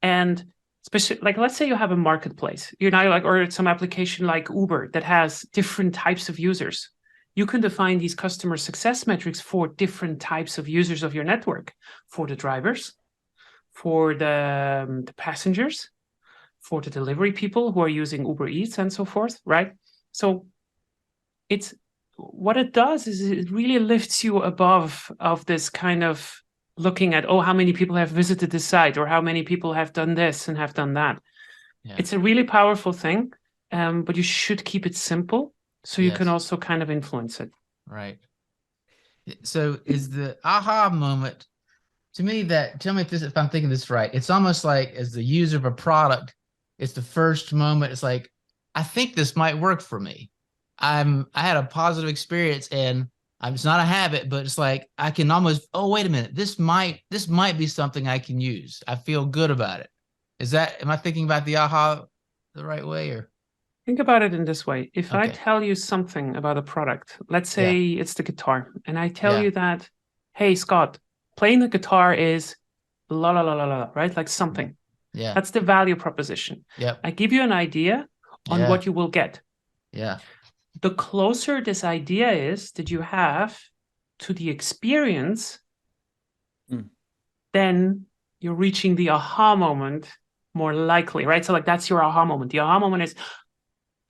And especially, like, let's say you have a marketplace, or some application like Uber that has different types of users. you can define these customer success metrics for different types of users of your network, for the drivers, for the passengers, for the delivery people who are using Uber Eats and so forth, right? So what it does is it really lifts you above of this kind of looking at, oh, how many people have visited this site, or how many people have done this and have done that. Yeah. It's a really powerful thing, but you should keep it simple so you can also kind of influence it. Right. So is the aha moment, to me, tell me if I'm thinking this right, it's almost like as the user of a product, it's the first moment, it's like, I think this might work for me. I had a positive experience, and it's not a habit, but it's like I can almost, oh, wait a minute, this might be something I can use. I feel good about it. Am I thinking about the aha the right way, or? Think about it in this way. If I tell you something about a product, let's say it's the guitar, and I tell you that, hey, Scott, playing the guitar is la la la la la, right? Like something. Yeah. That's the value proposition. Yeah. I give you an idea on what you will get. Yeah. The closer this idea is that you have to the experience, then you're reaching the aha moment more likely, right? So like that's your aha moment. The aha moment is,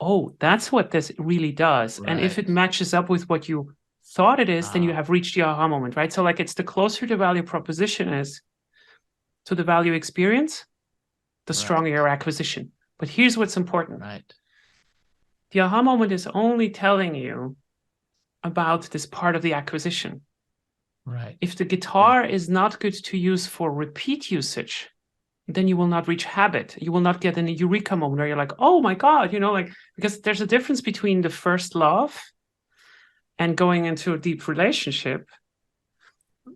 oh, that's what this really does. Right. And if it matches up with what you thought it is, then you have reached the aha moment, right? So like it's the closer the value proposition is to the value experience, the stronger your acquisition. But here's what's important. Right. The aha moment is only telling you about this part of the acquisition. Right. If the guitar is not good to use for repeat usage, then you will not reach habit. You will not get an eureka moment where you're like, oh my God, because there's a difference between the first love and going into a deep relationship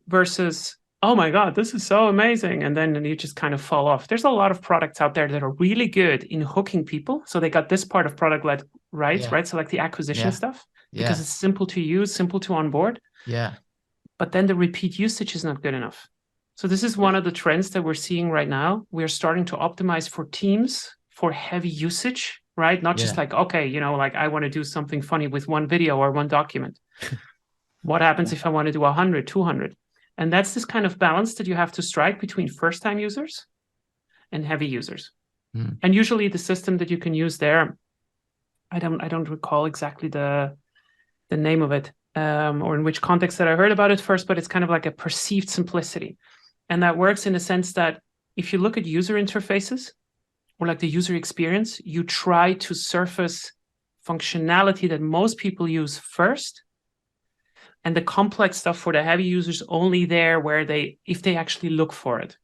versus, oh my God, this is so amazing. And then you just kind of fall off. There's a lot of products out there that are really good in hooking people. So they got this part of product led right? So like the acquisition stuff, because it's simple to use, simple to onboard. Yeah. But then the repeat usage is not good enough. So this is one of the trends that we're seeing right now. We're starting to optimize for teams for heavy usage, right? Not just like, okay, like I want to do something funny with one video or one document. What happens if I want to do 100, 200? And that's this kind of balance that you have to strike between first-time users and heavy users. And usually the system that you can use there, I don't recall exactly the name of it or in which context that I heard about it first, but it's kind of like a perceived simplicity. And that works in the sense that if you look at user interfaces or like the user experience, you try to surface functionality that most people use first, and the complex stuff for the heavy users only there where if they actually look for it.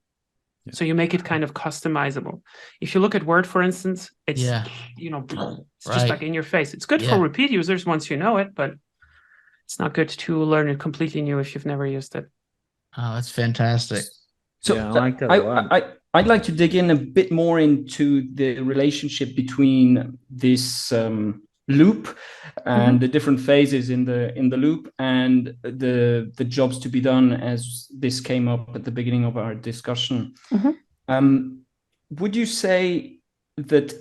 Yeah. So you make it kind of customizable. If you look at Word, for instance, it's it's just like in your face. It's good for repeat users once you know it, but it's not good to learn it completely new if you've never used it. Oh, that's fantastic. So I like that a lot. I'd like to dig in a bit more into the relationship between this loop and the different phases in the loop and the jobs to be done, as this came up at the beginning of our discussion. Would you say that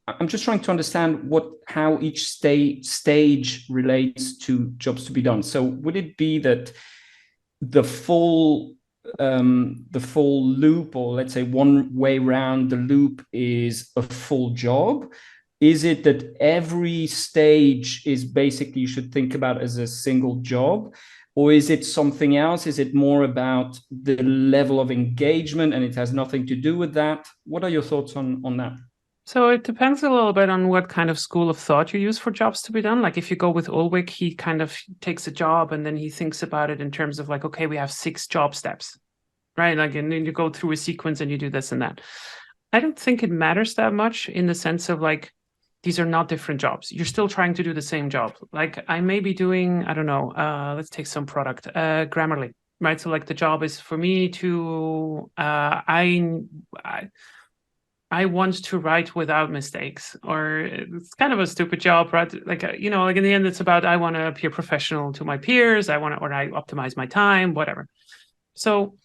I'm just trying to understand how each stage relates to jobs to be done. So would it be that the full loop, or let's say one way round the loop, is a full job? Is it that every stage is basically, you should think about as a single job? Or is it something else? Is it more about the level of engagement and it has nothing to do with that? What are your thoughts on that? So it depends a little bit on what kind of school of thought you use for jobs to be done. Like if you go with Ulrich, he kind of takes a job and then he thinks about it in terms of like, okay, we have 6 job steps, right? Like, and then you go through a sequence and you do this and that. I don't think it matters that much in the sense of like, these are not different jobs. You're still trying to do the same job. Like I may be doing, I don't know, let's take some product, Grammarly, right? So like the job is for me to, I want to write without mistakes, or it's kind of a stupid job, right? Like, like in the end, it's about, I want to appear professional to my peers. I optimize my time, whatever. So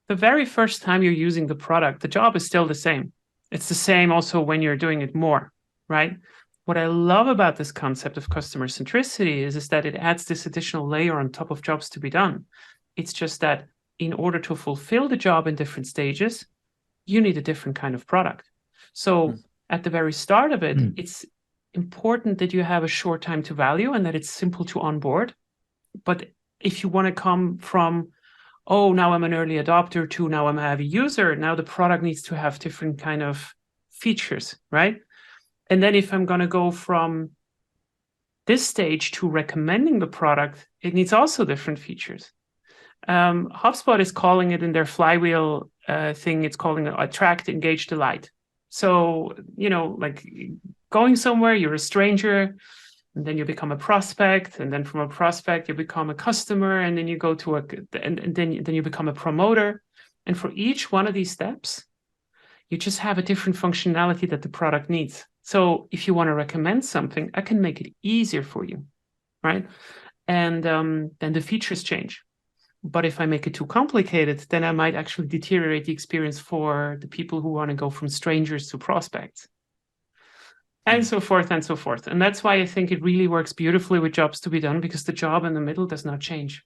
the very first time you're using the product, the job is still the same. It's the same also when you're doing it more, right? what I love about this concept of customer centricity is that it adds this additional layer on top of jobs to be done. It's just that in order to fulfill the job in different stages, you need a different kind of product. So at the very start of it, it's important that you have a short time to value and that it's simple to onboard. But if you want to come from, oh, now I'm an early adopter to now I'm a heavy user, now the product needs to have different kind of features, right? And then if I'm going to go from this stage to recommending the product, it needs also different features. HubSpot is calling it in their flywheel thing, it's calling it attract, engage, delight. So, like going somewhere, you're a stranger, and then you become a prospect, and then from a prospect, you become a customer, and then you go to and then you become a promoter. And for each one of these steps, you just have a different functionality that the product needs. So if you want to recommend something, I can make it easier for you, right? And then the features change. But if I make it too complicated, then I might actually deteriorate the experience for the people who want to go from strangers to prospects. And so forth and so forth. And that's why I think it really works beautifully with jobs to be done, because the job in the middle does not change.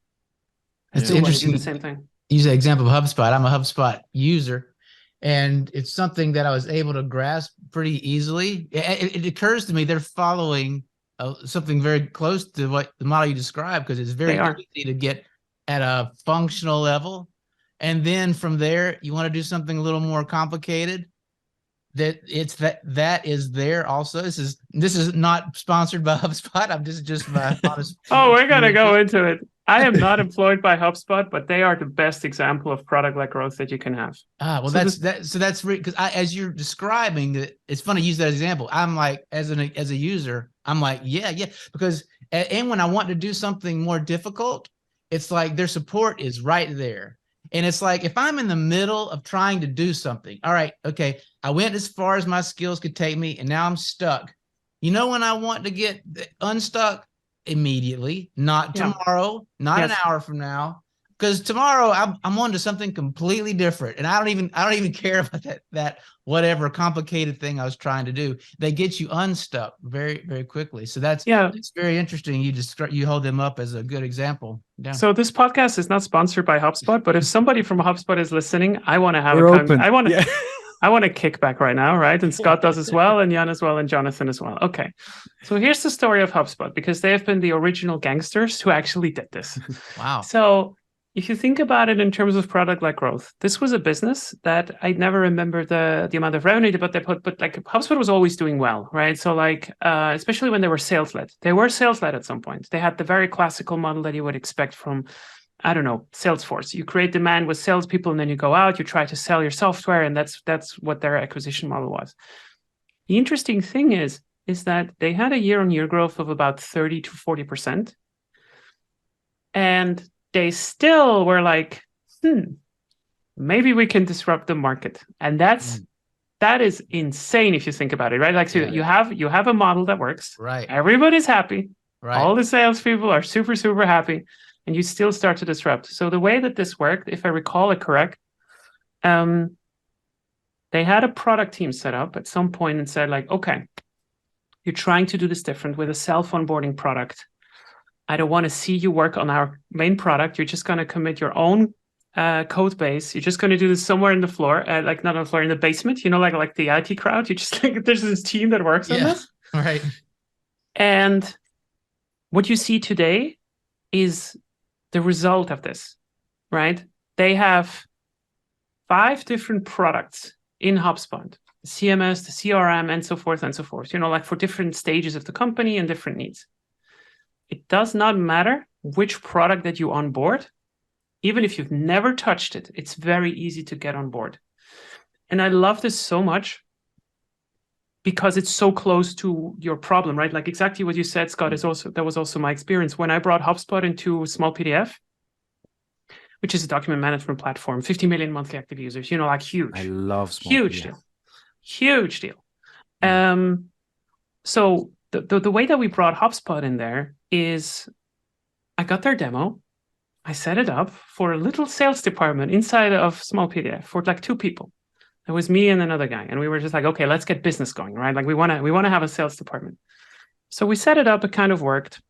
It's interesting. Do the same thing. Use the example of HubSpot. I'm a HubSpot user, and it's something that I was able to grasp pretty easily. It occurs to me they're following something very close to what the model you described, because it's very easy to get at a functional level. And then from there, you want to do something a little more complicated. That is there also. This is not sponsored by HubSpot. I'm just my honest. Oh, we're gonna go into it. I am not employed by HubSpot, but they are the best example of product-led growth that you can have. Well, so that's because as you're describing it, it's funny to use that example. I'm like, as a user, I'm like, yeah, because and when I want to do something more difficult, it's like their support is right there. And it's like, if I'm in the middle of trying to do something, all right, okay, I went as far as my skills could take me, and now I'm stuck. When I want to get unstuck? Immediately, not tomorrow, not an hour from now, because tomorrow I'm on to something completely different, and I don't even care about that whatever complicated thing I was trying to do. They get you unstuck very, very quickly. So it's very interesting. You hold them up as a good example. Yeah. So this podcast is not sponsored by HubSpot, but if somebody from HubSpot is listening, I want to have I want to kick back right now, right? And Scott does as well, and Jan as well, and Jonathan as well. Okay. So here's the story of HubSpot, because they have been the original gangsters who actually did this. Wow. So if you think about it in terms of product-led growth, this was a business that I never remember the amount of revenue, but like HubSpot was always doing well, right? So like, especially when they were sales-led. They were sales-led at some point. They had the very classical model that you would expect from, I don't know, Salesforce. You create demand with salespeople, and then you go out, you try to sell your software, and that's what their acquisition model was. The interesting thing is that they had a year-on-year growth of about 30 to 40%. And they still were like, maybe we can disrupt the market. And that is insane if you think about it, right? Like, so you have a model that works. Right. Everybody's happy. Right. All the salespeople are super, super happy. And you still start to disrupt. So the way that this worked, if I recall it correct, they had a product team set up at some point and said, like, okay, you're trying to do this different with a self-onboarding product. I don't want to see you work on our main product. You're just going to commit your own code base. You're just going to do this somewhere in the floor, like not on the floor, in the basement, like the IT crowd. You just like, there's this team that works on this. Right. And what you see today is the result of this, right? They have 5 different products in HubSpot, the CMS, the CRM, and so forth and so forth, like for different stages of the company and different needs. It does not matter which product that you onboard. Even if you've never touched it, it's very easy to get on board. And I love this so much because it's so close to your problem, right? Like exactly what you said, Scott, that was also my experience. When I brought HubSpot into Small PDF, which is a document management platform, 50 million monthly active users, like huge. I love Small huge PDF. Huge deal. So the way that we brought HubSpot in there is I got their demo. I set it up for a little sales department inside of Small PDF for like 2 people. It was me and another guy, and we were just like, okay, let's get business going, right? Like we want to have a sales department. So we set it up. It kind of worked.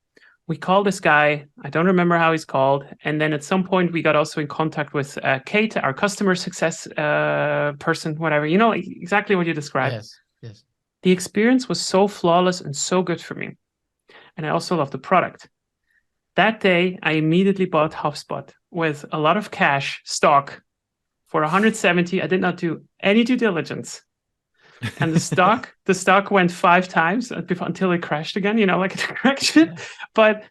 We called this guy. I don't remember how he's called. And then at some point, we got also in contact with Kate, our customer success person, whatever. You know, exactly what you described. Yes. The experience was so flawless and so good for me. And I also love the product. That day, I immediately bought HubSpot with a lot of cash stock for 170. I did not do any due diligence. And the stock went 5 times until it crashed again, you know, like a correction. But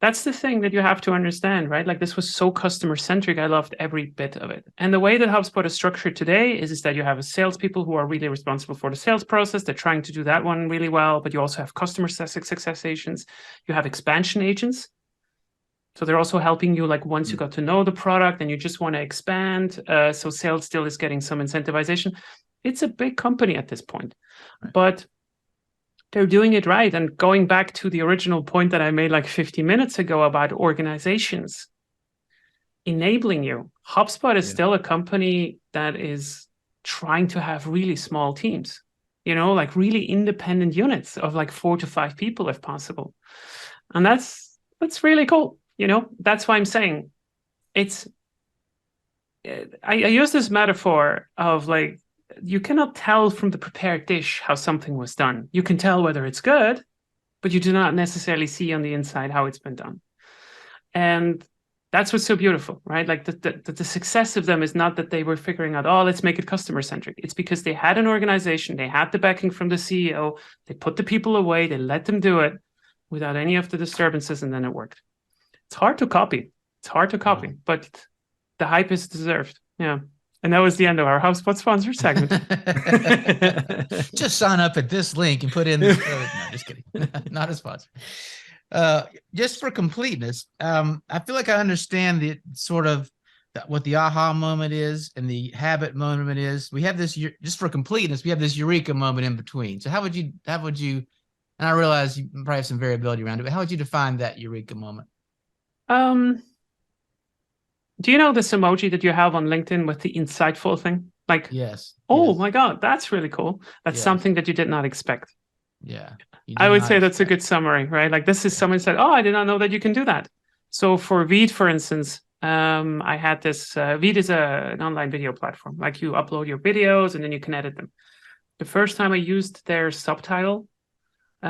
that's the thing that you have to understand, right? Like this was so customer centric. I loved every bit of it. And the way that HubSpot is structured today is that you have salespeople who are really responsible for the sales process. They're trying to do that one really well, but you also have customer success agents. You have expansion agents. So they're also helping you, like once you got to know the product and you just want to expand. So sales still is getting some incentivization. It's a big company at this point, but they're doing it right. And going back to the original point that I made like 50 minutes ago about organizations enabling you, HubSpot is still a company that is trying to have really small teams, you know, like really independent units of like 4 to 5 people if possible. And that's really cool. You know, that's why I'm saying I use this metaphor of like, you cannot tell from the prepared dish how something was done. You can tell whether it's good, but you do not necessarily see on the inside how it's been done. And that's what's so beautiful, right? Like the success of them is not that they were figuring out, oh, let's make it customer centric. It's because they had an organization, they had the backing from the CEO, they put the people away, they let them do it without any of the disturbances, and then it worked. It's hard to copy. But the hype is deserved. Yeah. And that was the end of our HubSpot sponsor segment. Just sign up at this link and put in this code. No, just kidding. Not a sponsor. Just for completeness, I feel like I understand the sort of what the aha moment is and the habit moment is. We have this, just for completeness, we have this eureka moment in between. So how would you, and I realize you probably have some variability around it, but how would you define that eureka moment? Do you know this emoji that you have on LinkedIn with the insightful thing? Like, yes. My God, that's really cool. That's something that you did not expect. Yeah. I would say that's a good summary, right? Like this is someone said, oh, I did not know that you can do that. So for Veed, for instance, I had this, Veed is an online video platform. Like you upload your videos and then you can edit them. The first time I used their subtitle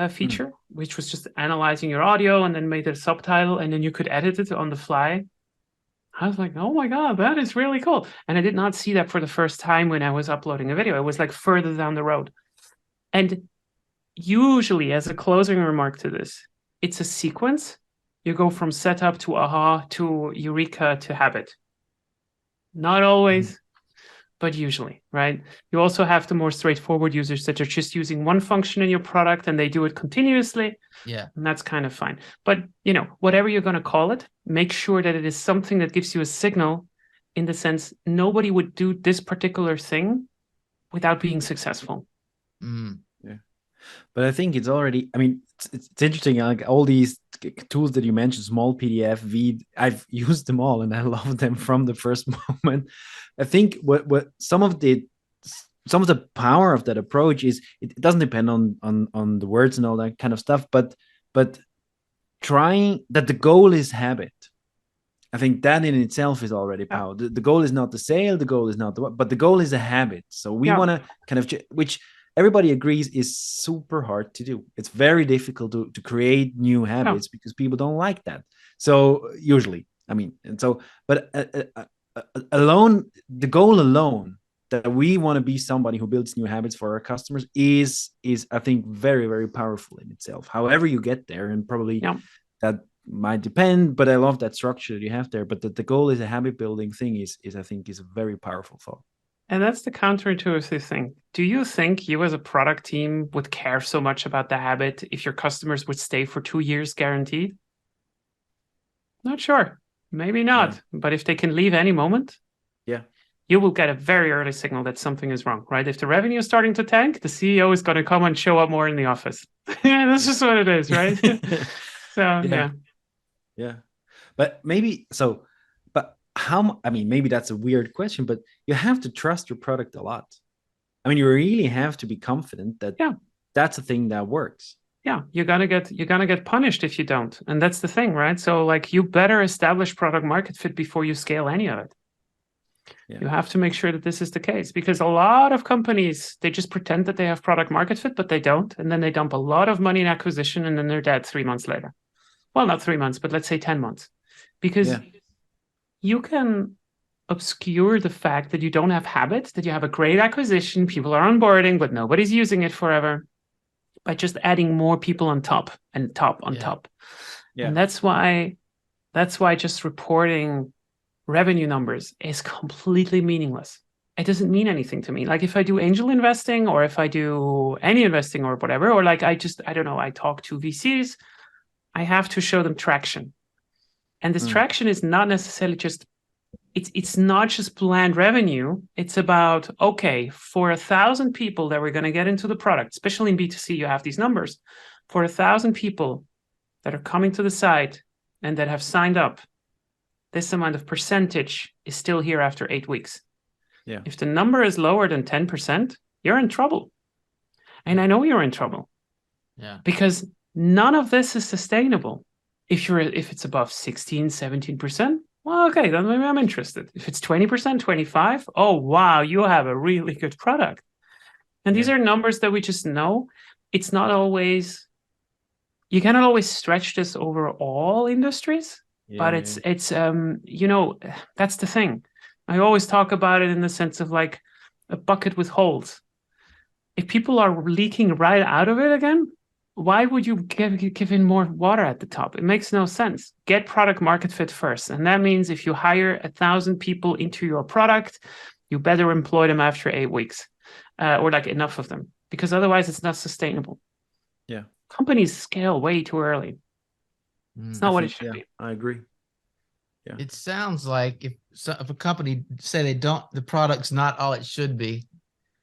feature, which was just analyzing your audio and then made a subtitle and then you could edit it on the fly. I was like, oh my God, that is really cool. And I did not see that for the first time when I was uploading a video. It was like further down the road. And usually, as a closing remark to this, it's a sequence. You go from setup to aha to eureka to habit. Not always, but usually, right? You also have the more straightforward users that are just using one function in your product and they do it continuously. Yeah. And that's kind of fine. But, you know, whatever you're going to call it, make sure that it is something that gives you a signal in the sense nobody would do this particular thing without being successful. Yeah. But I think it's already, I mean, it's interesting. Like all these tools that you mentioned, small PDF, Veed, I've used them all and I love them from the first moment. I think what some of the power of that approach is it doesn't depend on the words and all that kind of stuff, but trying that the goal is habit. I think that in itself is already power. The goal is not the sale, the goal is not but the goal is a habit. So we want to kind of, which everybody agrees is super hard to do. It's very difficult to create new habits because people don't like that. So usually, I mean, and so, but alone, the goal alone that we want to be somebody who builds new habits for our customers is I think very, very powerful in itself. However you get there, and probably that might depend, but I love that structure that you have there. But the goal is a habit building thing is I think is a very powerful thought. And that's the counterintuitive thing. Do you think you as a product team would care so much about the habit if your customers would stay for 2 years guaranteed? Not sure. Maybe not. Yeah. But if they can leave any moment, you will get a very early signal that something is wrong, right? If the revenue is starting to tank, the CEO is going to come and show up more in the office. That's just what it is, right? So, yeah. But maybe, but I mean, maybe that's a weird question, but you have to trust your product a lot. I mean, you really have to be confident that that's a thing that works. Yeah, you're gonna get punished if you don't. And that's the thing, right? So like you better establish product market fit before you scale any of it. Yeah. You have to make sure that this is the case, because a lot of companies, they just pretend that they have product market fit, but they don't. And then they dump a lot of money in acquisition and then they're dead 3 months later. Well, not 3 months, but let's say 10 months. Because you can obscure the fact that you don't have habits, that you have a great acquisition, people are onboarding, but nobody's using it forever, by just adding more people on top and top on top. Yeah. And that's why just reporting revenue numbers is completely meaningless. It doesn't mean anything to me. Like if I do angel investing or if I do any investing or whatever, or like I don't know, I talk to VCs, I have to show them traction. And this traction is not necessarily just, it's not just planned revenue. It's about, okay, for 1,000 people that we're going to get into the product, especially in B2C, you have these numbers. For 1,000 people that are coming to the site and that have signed up, this amount of percentage is still here after 8 weeks. Yeah. If the number is lower than 10%, you're in trouble. And I know you're in trouble. Yeah. Because none of this is sustainable. If it's above 16, 17%, well, okay, then maybe I'm interested. If it's 20%, 25%, oh, wow, you have a really good product. And these are numbers that we just know. It's not always, you cannot always stretch this over all industries, but it's you know, that's the thing. I always talk about it in the sense of like a bucket with holes. If people are leaking right out of it again, why would you give in more water at the top? It makes no sense. Get product market fit first. And that means if you hire 1,000 people into your product, you better employ them after 8 weeks, or like enough of them, because otherwise it's not sustainable. Yeah. Companies scale way too early. It's not what it should be. I agree. Yeah. It sounds like if a company say the product's not all it should be,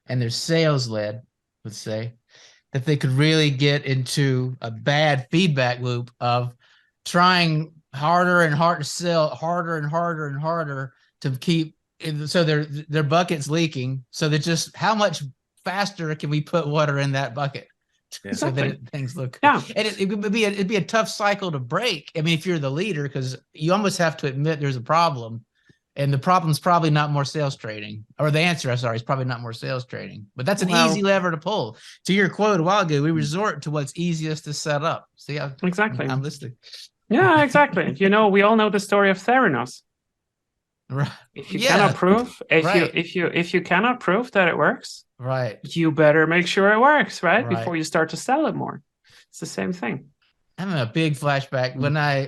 and they're sales led, let's say, that they could really get into a bad feedback loop of trying harder and harder to sell, harder and harder and harder to keep, so their bucket's leaking. So they're just, how much faster can we put water in that bucket? Yeah. So that things look, and it'd be a tough cycle to break. I mean, if you're the leader, because you almost have to admit there's a problem. And the problem's probably not more sales training, or the answer, I'm sorry, is probably not more sales training, but that's an easy lever to pull. To your quote a while ago, we resort to what's easiest to set up. See, exactly. I'm listening. Yeah, exactly. You know, we all know the story of Theranos. Right. If you cannot prove, if you cannot prove that it works, right, you better make sure it works, right? Before you start to sell it more. It's the same thing. I'm a big flashback. When I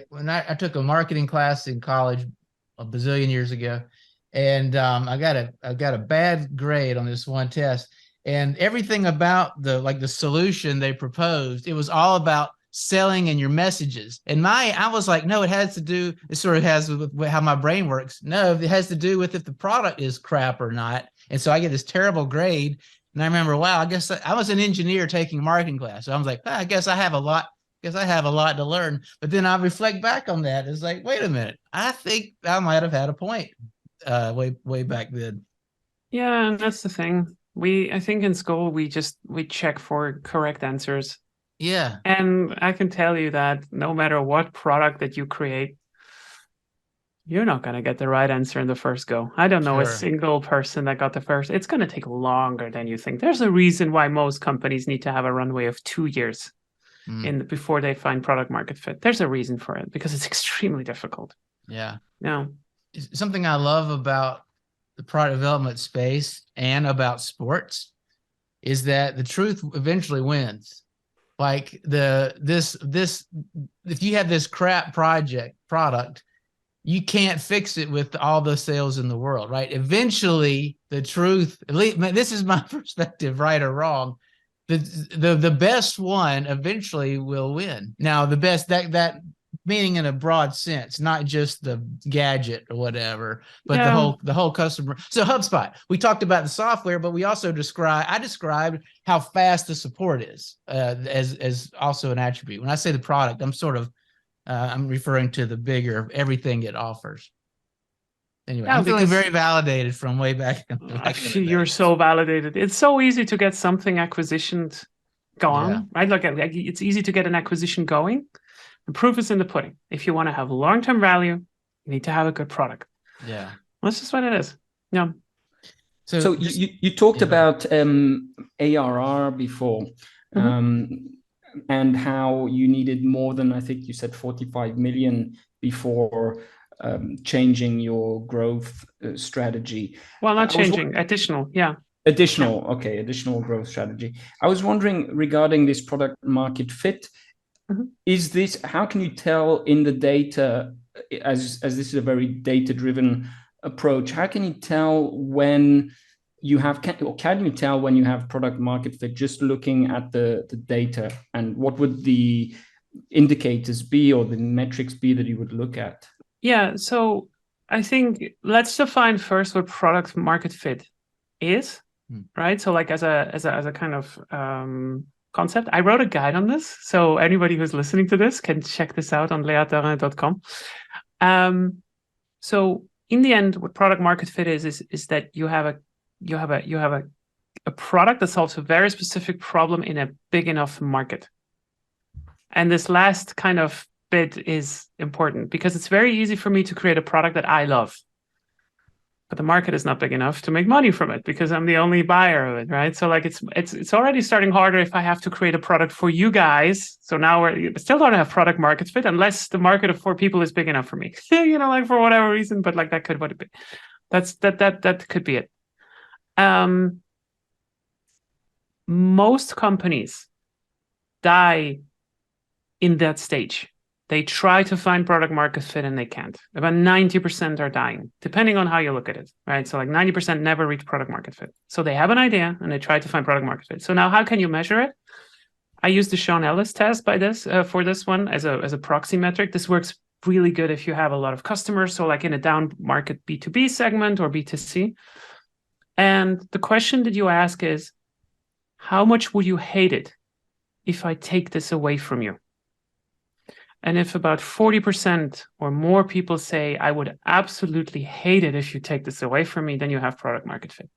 took a marketing class in college a bazillion years ago, and I got a bad grade on this one test, and everything about the solution they proposed, it was all about selling and your messages. And I was like, no, it sort of has with how my brain works. No, it has to do with if the product is crap or not. And so I get this terrible grade, and I remember, wow, I guess I was an engineer taking a marketing class, so I was like, I guess I have a lot to learn. But then I reflect back on that. It's like, wait a minute, I think I might have had a point way back then. Yeah, and that's the thing. I think in school we check for correct answers. Yeah. And I can tell you that no matter what product that you create, you're not going to get the right answer in the first go. I don't know a single person that got the first. It's going to take longer than you think. There's a reason why most companies need to have a runway of 2 years before they find product market fit. There's a reason for it, because it's extremely difficult. Yeah. Yeah. Something I love about the product development space and about sports is that the truth eventually wins. Like if you have this crap product, you can't fix it with all the sales in the world, right? Eventually the truth, at least this is my perspective, right or wrong, the best one eventually will win. Now, the best, that meaning in a broad sense, not just the gadget or whatever, but the whole customer. So HubSpot, we talked about the software, but we also described how fast the support is as also an attribute. When I say the product, I'm referring to the bigger everything it offers. Anyway, I'm feeling very validated from way back. You're so validated. It's so easy to get something acquisitioned going, right? Like it's easy to get an acquisition going. The proof is in the pudding. If you want to have long-term value, you need to have a good product. Yeah. That's just what it is. Yeah. So you talked about ARR before, and how you needed more than, I think you said 45 million before changing your growth strategy. Well, not changing, additional, yeah. Additional growth strategy. I was wondering regarding this product market fit, is this, how can you tell in the data, as this is a very data-driven approach, how can you tell when you have, can you tell when you have product market fit just looking at the data, and what would the indicators be or the metrics be that you would look at? Yeah, so I think let's define first what product market fit is, right? So like as a kind of concept, I wrote a guide on this, so anybody who's listening to this can check this out on leahtharin.com. So in the end, what product market fit is that you have a product that solves a very specific problem in a big enough market. And this last kind of bit is important because it's very easy for me to create a product that I love, but the market is not big enough to make money from it because I'm the only buyer of it, right? So like it's already starting harder if I have to create a product for you guys. So now we still don't have product market fit unless the market of 4 people is big enough for me, like for whatever reason. But like that could what it be. That could be it. Most companies die in that stage. They try to find product market fit and they can't. About 90% are dying, depending on how you look at it, right? So like 90% never reach product market fit. So they have an idea and they try to find product market fit. So now how can you measure it? I use the Sean Ellis test for this one as a proxy metric. This works really good if you have a lot of customers. So like in a down market B2B segment or B2C. And the question that you ask is, how much would you hate it if I take this away from you? And if about 40% or more people say, I would absolutely hate it if you take this away from me, then you have product market fit.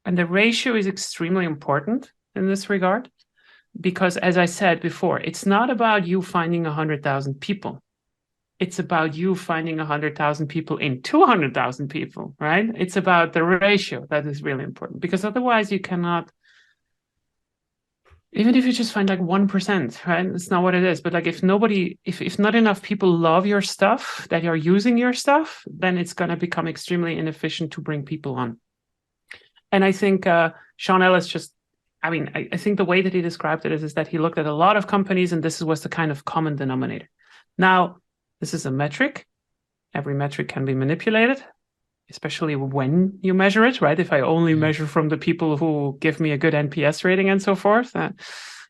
And the ratio is extremely important in this regard, because as I said before, it's not about you finding 100,000 people. It's about you finding 100,000 people in 200,000 people, right? It's about the ratio that is really important, because otherwise you cannot, even if you just find like 1%, right? It's not what it is. But like if not enough people love your stuff, that are using your stuff, then it's going to become extremely inefficient to bring people on. And I think Sean Ellis I think the way that he described it is that he looked at a lot of companies and this was the kind of common denominator. Now, this is a metric. Every metric can be manipulated, especially when you measure it, right? If I only measure from the people who give me a good NPS rating and so forth,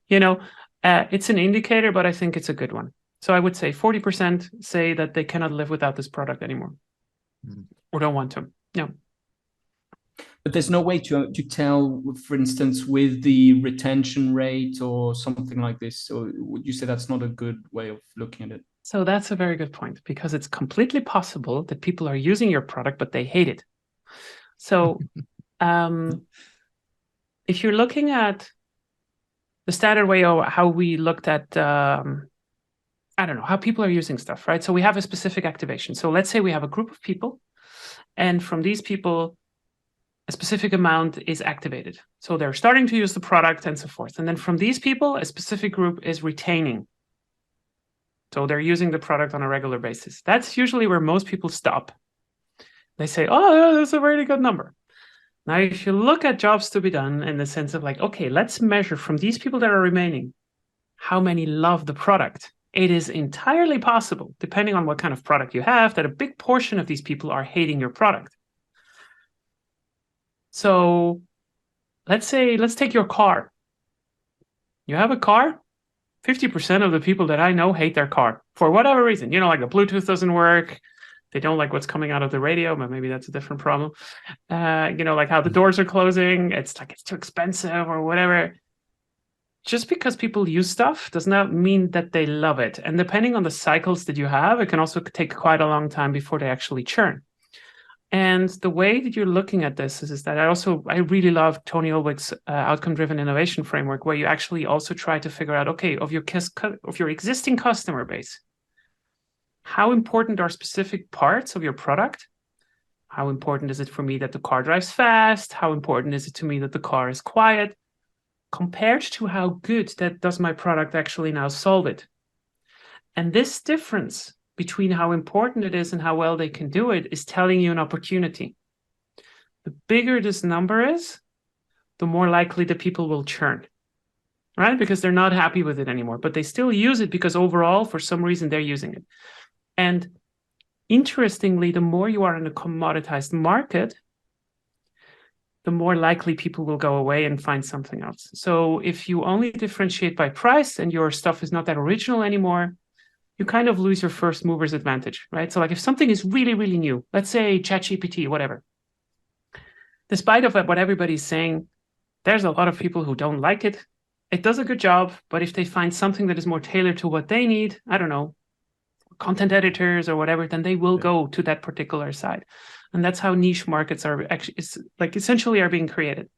it's an indicator, but I think it's a good one. So I would say 40% say that they cannot live without this product anymore or don't want to. No. But there's no way to tell, for instance, with the retention rate or something like this. Or would you say that's not a good way of looking at it? So that's a very good point, because it's completely possible that people are using your product, but they hate it. So if you're looking at the standard way of how we looked at, how people are using stuff, right? So we have a specific activation. So let's say we have a group of people, and from these people, a specific amount is activated. So they're starting to use the product and so forth. And then from these people, a specific group is retaining. So they're using the product on a regular basis. That's usually where most people stop. They say, oh, that's a really good number. Now, if you look at jobs to be done in the sense of like, okay, let's measure from these people that are remaining, how many love the product. It is entirely possible, depending on what kind of product you have, that a big portion of these people are hating your product. So let's take your car. You have a car. 50% of the people that I know hate their car for whatever reason. Like the Bluetooth doesn't work. They don't like what's coming out of the radio, but maybe that's a different problem. Like how the doors are closing. It's like it's too expensive or whatever. Just because people use stuff does not mean that they love it. And depending on the cycles that you have, it can also take quite a long time before they actually churn. And the way that you're looking at this is that I really love Tony Ulwick's outcome-driven innovation framework, where you actually also try to figure out, okay, of your existing customer base, how important are specific parts of your product? How important is it for me that the car drives fast? How important is it to me that the car is quiet? Compared to how good that does my product actually now solve it. And this difference between how important it is and how well they can do it is telling you an opportunity. The bigger this number is, the more likely the people will churn, right? Because they're not happy with it anymore, but they still use it because overall, for some reason, they're using it. And interestingly, the more you are in a commoditized market, the more likely people will go away and find something else. So if you only differentiate by price and your stuff is not that original anymore, you kind of lose your first mover's advantage, right? So like if something is really, really new, let's say ChatGPT, whatever, despite of what everybody's saying, there's a lot of people who don't like it. It does a good job, but if they find something that is more tailored to what they need, I don't know, content editors or whatever, then they will go to that particular side. And that's how niche markets are actually, essentially are being created.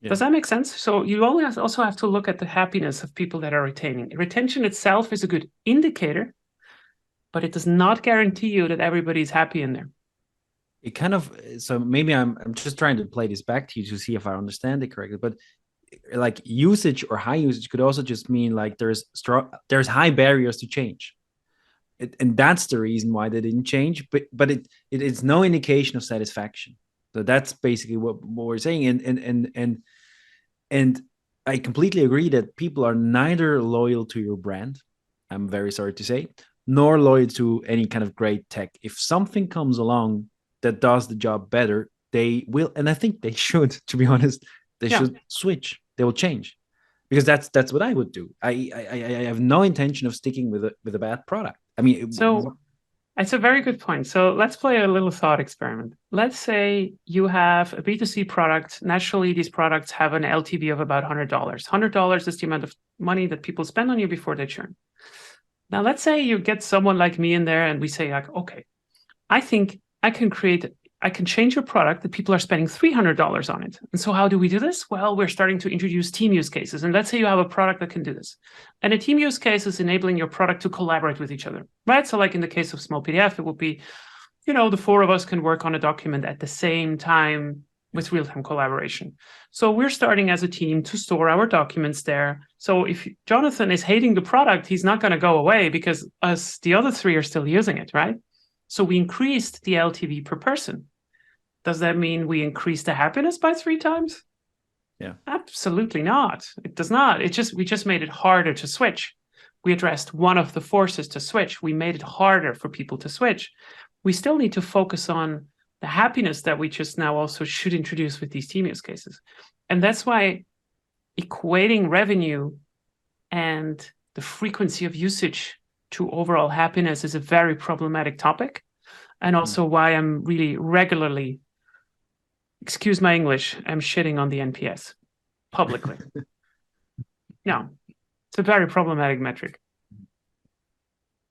Yeah. Does that make sense? So you also have to look at the happiness of people that are retaining. Retention itself is a good indicator, but it does not guarantee you that everybody's happy in there. It kind of, so maybe I'm just trying to play this back to you to see if I understand it correctly, but like usage or high usage could also just mean like there's high barriers to change. And that's the reason why they didn't change, but it's no indication of satisfaction. So that's basically what we're saying. And I completely agree that people are neither loyal to your brand, I'm very sorry to say, nor loyal to any kind of great tech. If something comes along that does the job better, they will, and I think they should, to be honest, they should switch. They will change, because that's what I would do. I have no intention of sticking with a bad product. I mean, so it's a very good point. So let's play a little thought experiment. Let's say you have a B2C product. Naturally, these products have an LTV of about $100. $100 is the amount of money that people spend on you before they churn. Now, let's say you get someone like me in there and we say, like, okay, I think I can change your product that people are spending $300 on it. And so how do we do this? Well, we're starting to introduce team use cases. And let's say you have a product that can do this. And a team use case is enabling your product to collaborate with each other, right? So like in the case of Small PDF, it would be, the four of us can work on a document at the same time with real-time collaboration. So we're starting as a team to store our documents there. So if Jonathan is hating the product, he's not going to go away because the other three are still using it, right? So we increased the LTV per person. Does that mean we increase the happiness by 3 times? Yeah. Absolutely not. It does not. We just made it harder to switch. We addressed one of the forces to switch. We made it harder for people to switch. We still need to focus on the happiness that we just now also should introduce with these team use cases. And that's why equating revenue and the frequency of usage to overall happiness is a very problematic topic. And also why I'm really regularly, excuse my English, I'm shitting on the NPS publicly. No, it's a very problematic metric.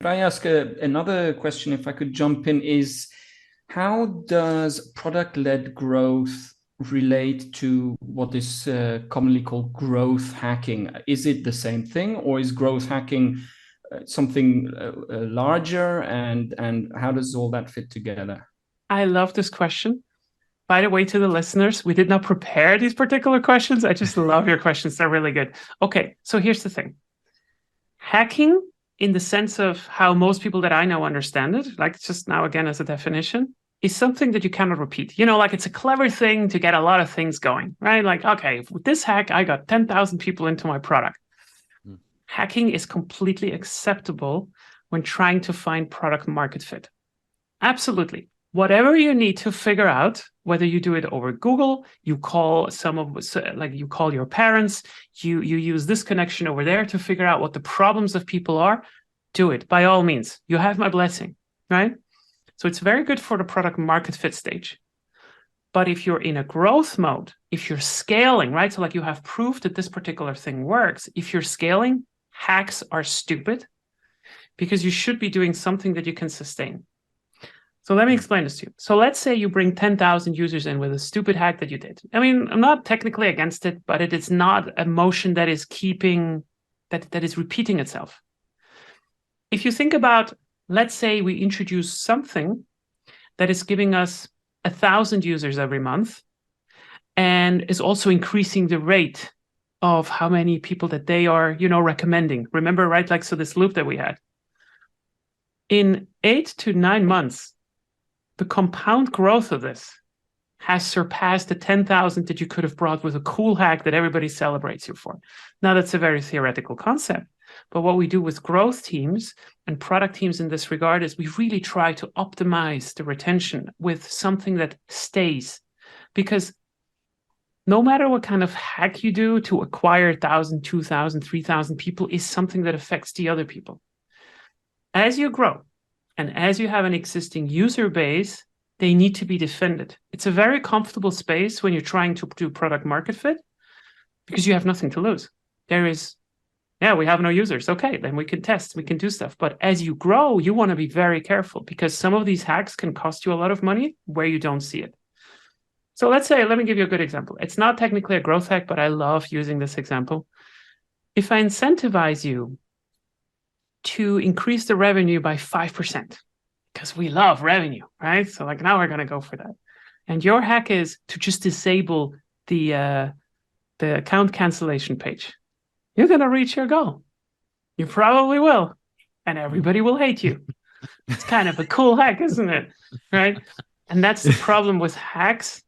Could I ask another question, if I could jump in, is how does product-led growth relate to what is commonly called growth hacking? Is it the same thing, or is growth hacking something larger, and how does all that fit together? I love this question. By the way, to the listeners, we did not prepare these particular questions. I just love your questions. They're really good. Okay, so here's the thing. Hacking, in the sense of how most people that I know understand it, like just now again as a definition, is something that you cannot repeat. Like it's a clever thing to get a lot of things going, right? Like, okay, with this hack, I got 10,000 people into my product. Hacking is completely acceptable when trying to find product market fit. Absolutely. Whatever you need to figure out, whether you do it over Google, you call you call your parents, you use this connection over there to figure out what the problems of people are, do it by all means. You have my blessing, right? So it's very good for the product market fit stage. But if you're in a growth mode, if you're scaling, right? So like you have proof that this particular thing works. If you're scaling, hacks are stupid because you should be doing something that you can sustain. So let me explain this to you. So let's say you bring 10,000 users in with a stupid hack that you did. I mean, I'm not technically against it, but it is not a motion that is that is repeating itself. If you think about, let's say we introduce something that is giving us 1,000 users every month and is also increasing the rate of how many people that they are, recommending. Remember, right? Like, so this loop that we had. In 8 to 9 months, the compound growth of this has surpassed the 10,000 that you could have brought with a cool hack that everybody celebrates you for. Now, that's a very theoretical concept. But what we do with growth teams and product teams in this regard is we really try to optimize the retention with something that stays. Because no matter what kind of hack you do to acquire 1,000, 2,000, 3,000 people is something that affects the other people. As you grow and as you have an existing user base, they need to be defended. It's a very comfortable space when you're trying to do product market fit because you have nothing to lose. There is, we have no users. Okay, then we can test, we can do stuff. But as you grow, you want to be very careful because some of these hacks can cost you a lot of money where you don't see it. So let me give you a good example. It's not technically a growth hack, but I love using this example. If I incentivize you to increase the revenue by 5%, because we love revenue, right? So like now we're going to go for that. And your hack is to just disable the account cancellation page. You're going to reach your goal. You probably will. And everybody will hate you. It's kind of a cool hack, isn't it? Right? And that's the problem with hacks.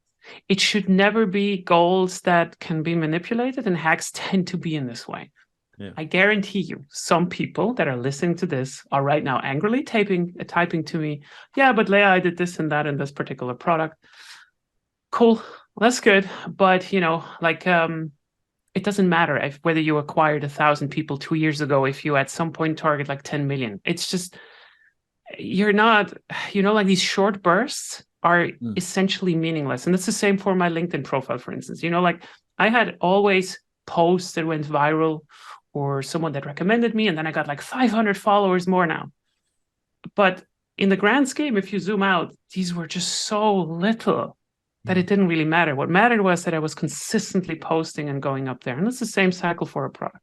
It should never be goals that can be manipulated, and hacks tend to be in this way. Yeah. I guarantee you, some people that are listening to this are right now angrily typing to me, yeah, but Leah, I did this and that in this particular product. Cool, that's good. But, it doesn't matter whether you acquired 1,000 people 2 years ago, if you at some point target like 10 million. It's just, you're not, like these short bursts are essentially meaningless. And that's the same for my LinkedIn profile, for instance. I had always posts that went viral or someone that recommended me, and then I got like 500 followers more now. But in the grand scheme, if you zoom out, these were just so little that it didn't really matter. What mattered was that I was consistently posting and going up there. And it's the same cycle for a product.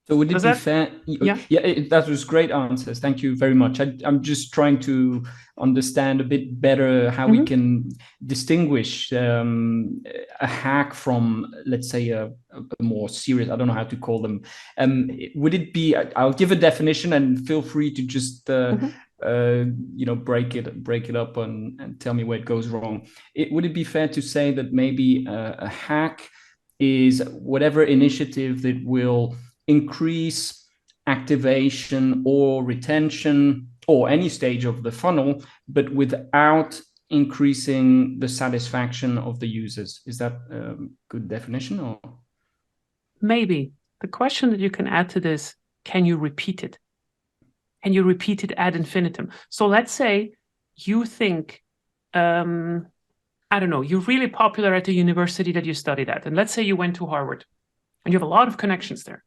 So would it be fair? Yeah, that was great answers. Thank you very much. I'm just trying to understand a bit better how we can distinguish a hack from, let's say, a more serious, I don't know how to call them. Would it be, I'll give a definition and feel free to just, break it up and tell me where it goes wrong. Would it be fair to say that maybe a hack is whatever initiative that will increase activation or retention or any stage of the funnel, but without increasing the satisfaction of the users? Is that a good definition? Or maybe the question that you can add to this, can you repeat it? Can you repeat it ad infinitum? So let's say you think, I don't know, you're really popular at the university that you studied at. And let's say you went to Harvard and you have a lot of connections there.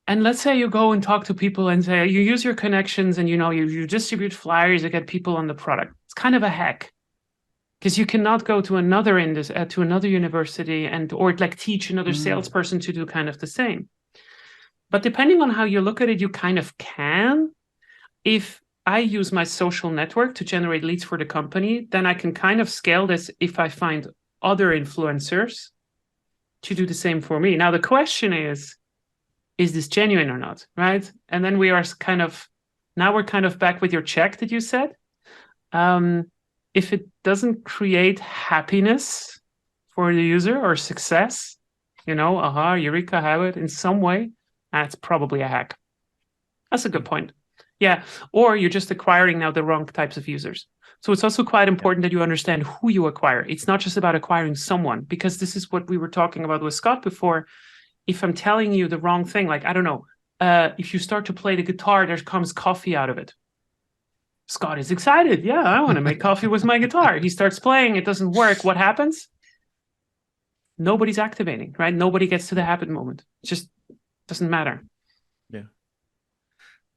And let's say you go and talk to people and say, you use your connections and, you distribute flyers to get people on the product. It's kind of a hack because you cannot go to another university or teach another salesperson to do kind of the same. But depending on how you look at it, you kind of can. If I use my social network to generate leads for the company, then I can kind of scale this if I find other influencers to do the same for me. Now, the question is this genuine or not, right? And then we're kind of back with your check that you said. If it doesn't create happiness for the user or success, eureka, have it in some way, that's probably a hack. That's a good point. Yeah. Or you're just acquiring now the wrong types of users. So it's also quite important that you understand who you acquire. It's not just about acquiring someone, because this is what we were talking about with Scott before. If I'm telling you the wrong thing, like, I don't know, if you start to play the guitar, there comes coffee out of it. Scott is excited. Yeah, I want to make coffee with my guitar. He starts playing. It doesn't work. What happens? Nobody's activating, right? Nobody gets to the habit moment. It just doesn't matter. Yeah.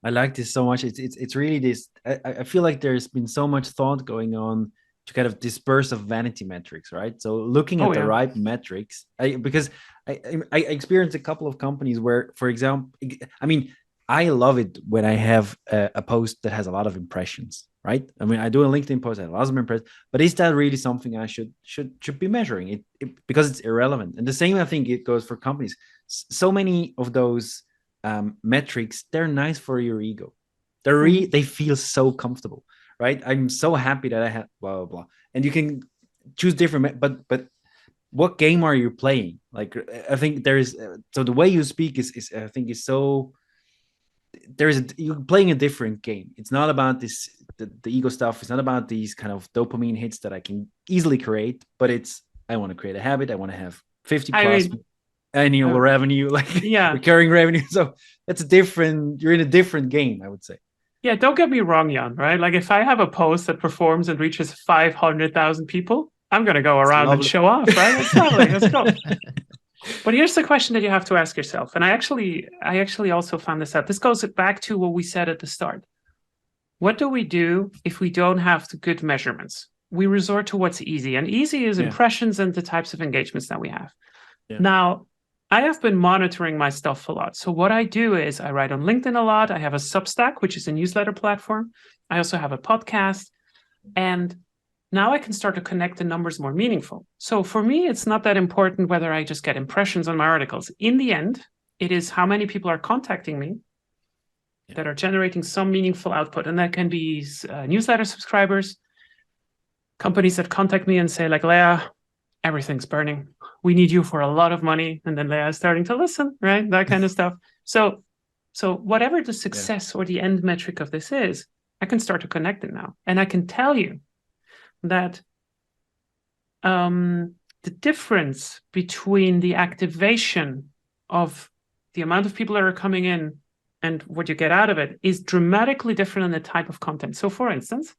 I like this so much. It's really this. I feel like there's been so much thought going on to kind of disperse of vanity metrics, right? So looking at the right metrics, because I experienced a couple of companies where, for example, I mean, I love it when I have a post that has a lot of impressions, right? I mean, I do a LinkedIn post that has a lot of impressions, but is that really something I should be measuring it because it's irrelevant? And the same, I think, it goes for companies. So many of those metrics, they're nice for your ego. They feel so comfortable, right? I'm so happy that I had blah blah blah, and you can choose different, but what game are you playing? Like, I think there is so the way you speak is I think is so you're playing a different game. It's not about this the ego stuff. It's not about these kind of dopamine hits that I can easily create, but it's I want to create a habit. I want to have 50 plus annual revenue, like recurring revenue. So that's a different, you're in a different game, I would say. Yeah, don't get me wrong, Jan, right? Like if I have a post that performs and reaches 500,000 people, I'm going to go around and show off, right? That's lovely. Let's go. But here's the question that you have to ask yourself. And I actually also found this out. This goes back to what we said at the start. What do we do if we don't have the good measurements? We resort to what's easy. And easy is impressions and the types of engagements that we have. Yeah. Now, I have been monitoring my stuff a lot. So what I do is I write on LinkedIn a lot. I have a Substack, which is a newsletter platform. I also have a podcast. And now I can start to connect the numbers more meaningful. So for me, it's not that important whether I just get impressions on my articles. In the end, it is how many people are contacting me that are generating some meaningful output. And that can be newsletter subscribers, companies that contact me and say like, Leah, everything's burning. We need you for a lot of money. And then Leah is starting to listen, right? That kind of stuff. So whatever the success or the end metric of this is, I can start to connect it now. And I can tell you that the difference between the activation of the amount of people that are coming in and what you get out of it is dramatically different in the type of content. So for instance,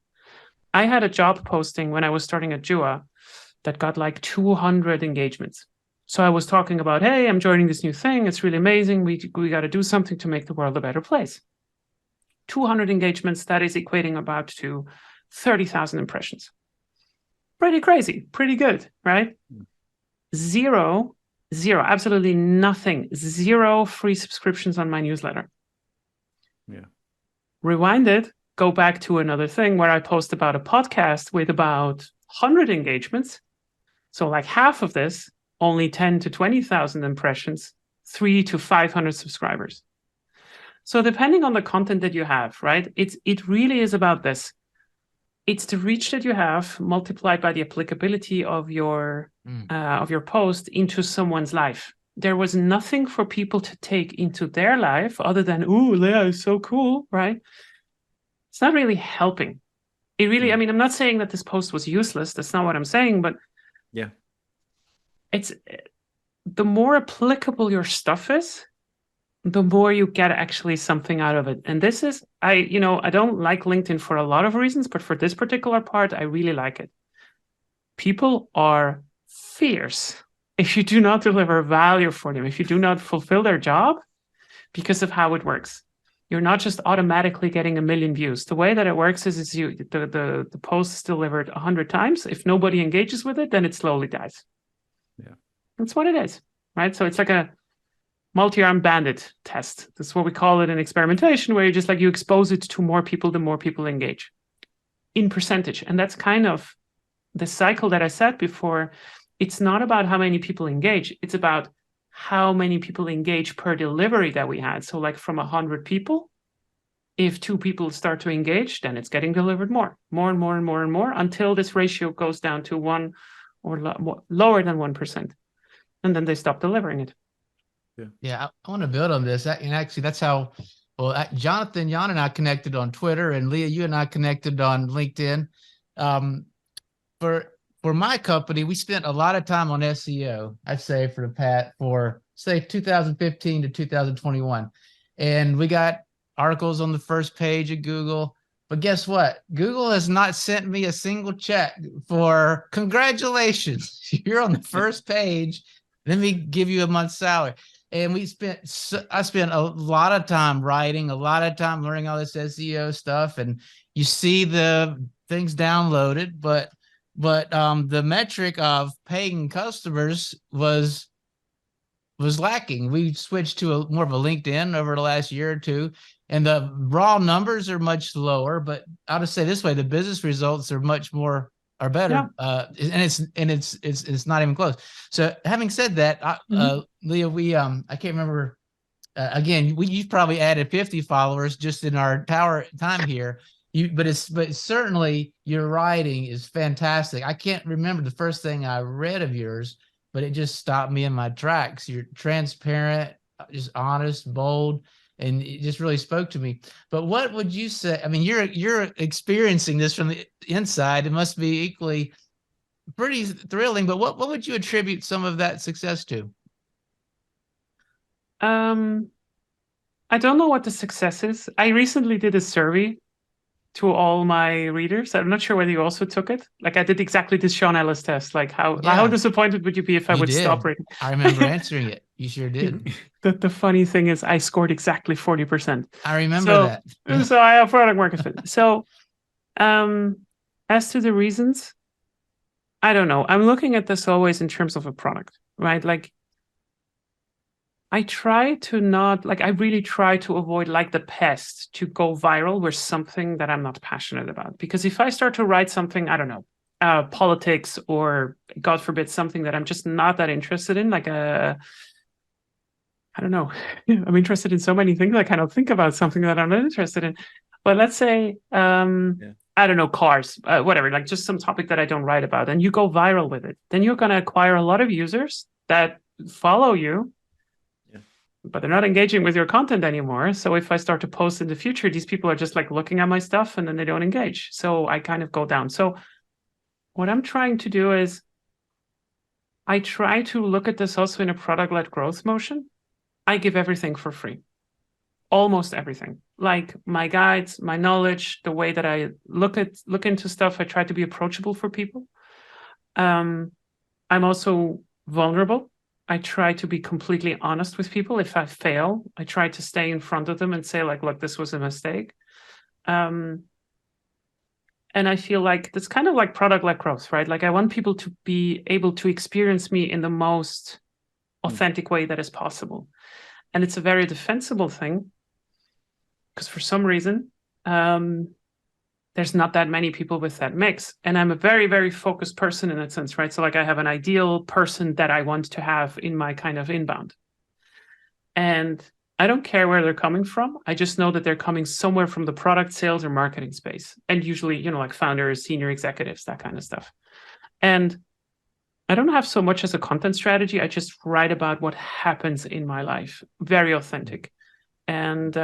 I had a job posting when I was starting at Jua that got like 200 engagements. So I was talking about, hey, I'm joining this new thing. It's really amazing. We got to do something to make the world a better place. 200 engagements, that is equating about to 30,000 impressions. Pretty crazy, pretty good, right? Zero, absolutely nothing. 0 free subscriptions on my newsletter. Yeah. Rewind it, go back to another thing where I post about a podcast with about 100 engagements. So like half of this, only 10 to 20,000 impressions, 300 to 500 subscribers. So depending on the content that you have, right? It really is about this. It's the reach that you have multiplied by the applicability of your post into someone's life. There was nothing for people to take into their life other than, ooh, Leah is so cool, right? It's not really helping. It really, I mean, I'm not saying that this post was useless. That's not what I'm saying, but yeah, it's the more applicable your stuff is, the more you get actually something out of it. And this is, I don't like LinkedIn for a lot of reasons, but for this particular part, I really like it. People are fierce if you do not deliver value for them, if you do not fulfill their job because of how it works. You're not just automatically getting 1 million views. The way that it works is the post is delivered 100 times. If nobody engages with it, then it slowly dies. Yeah, that's what it is, right? So it's like a multi-arm bandit test. That's what we call it in experimentation, where you expose it to more people, the more people engage in percentage. And that's kind of the cycle that I said before. It's not about how many people engage. It's about how many people engage per delivery that we had. So like from 100 people, if 2 people start to engage, then it's getting delivered more and more until this ratio goes down to 1 or lower than 1%. And then they stop delivering it. Yeah, I want to build on this. And actually, that's how, Jonathan, Jan and I connected on Twitter, and Leah, you and I connected on LinkedIn. For my company, we spent a lot of time on SEO, I'd say, for say 2015 to 2021. And we got articles on the first page of Google. But guess what? Google has not sent me a single check for congratulations. You're on the first page. Let me give you a month's salary. And I spent a lot of time writing, a lot of time learning all this SEO stuff. And you see the things downloaded, but the metric of paying customers was lacking. We switched to more of a LinkedIn over the last year or two, and the raw numbers are much lower. But I'll just say this way: the business results are better. Yeah. And it's not even close. So having said that, Leah, I can't remember. Again, you've probably added 50 followers just in our time here. But certainly your writing is fantastic. I can't remember the first thing I read of yours, but it just stopped me in my tracks. You're transparent, just honest, bold, and it just really spoke to me. But what would you say? I mean, you're experiencing this from the inside. It must be equally pretty thrilling. But what would you attribute some of that success to? I don't know what the success is. I recently did a survey to all my readers. I'm not sure whether you also took it. Like I did exactly this Sean Ellis test. Like how disappointed would you be if I would stop reading? I remember answering it. You sure did. The funny thing is I scored exactly 40%. I remember that. So I have product market fit. So as to the reasons, I don't know. I'm looking at this always in terms of a product, right? Like I really try to avoid like the pest to go viral with something that I'm not passionate about. Because if I start to write something, I don't know, politics or God forbid, something that I'm just not that interested in, like I don't know, I'm interested in so many things. I kind of think about something that I'm not interested in. But let's say, I don't know, cars, whatever, like just some topic that I don't write about, and you go viral with it, then you're going to acquire a lot of users that follow you, but they're not engaging with your content anymore. So if I start to post in the future, these people are just like looking at my stuff and then they don't engage. So I kind of go down. So what I'm trying to do is I try to look at this also in a product-led growth motion. I give everything for free, almost everything, like my guides, my knowledge, the way that I look into stuff. I try to be approachable for people. I'm also vulnerable. I try to be completely honest with people. If I fail, I try to stay in front of them and say like, look, this was a mistake. And I feel like that's kind of like product-led growth, right? Like I want people to be able to experience me in the most authentic way that is possible. And it's a very defensible thing because for some reason, there's not that many people with that mix. And I'm a very, very focused person in that sense, right? So like I have an ideal person that I want to have in my kind of inbound. And I don't care where they're coming from. I just know that they're coming somewhere from the product sales or marketing space. And usually, like founders, senior executives, that kind of stuff. And I don't have so much as a content strategy. I just write about what happens in my life. Very authentic. And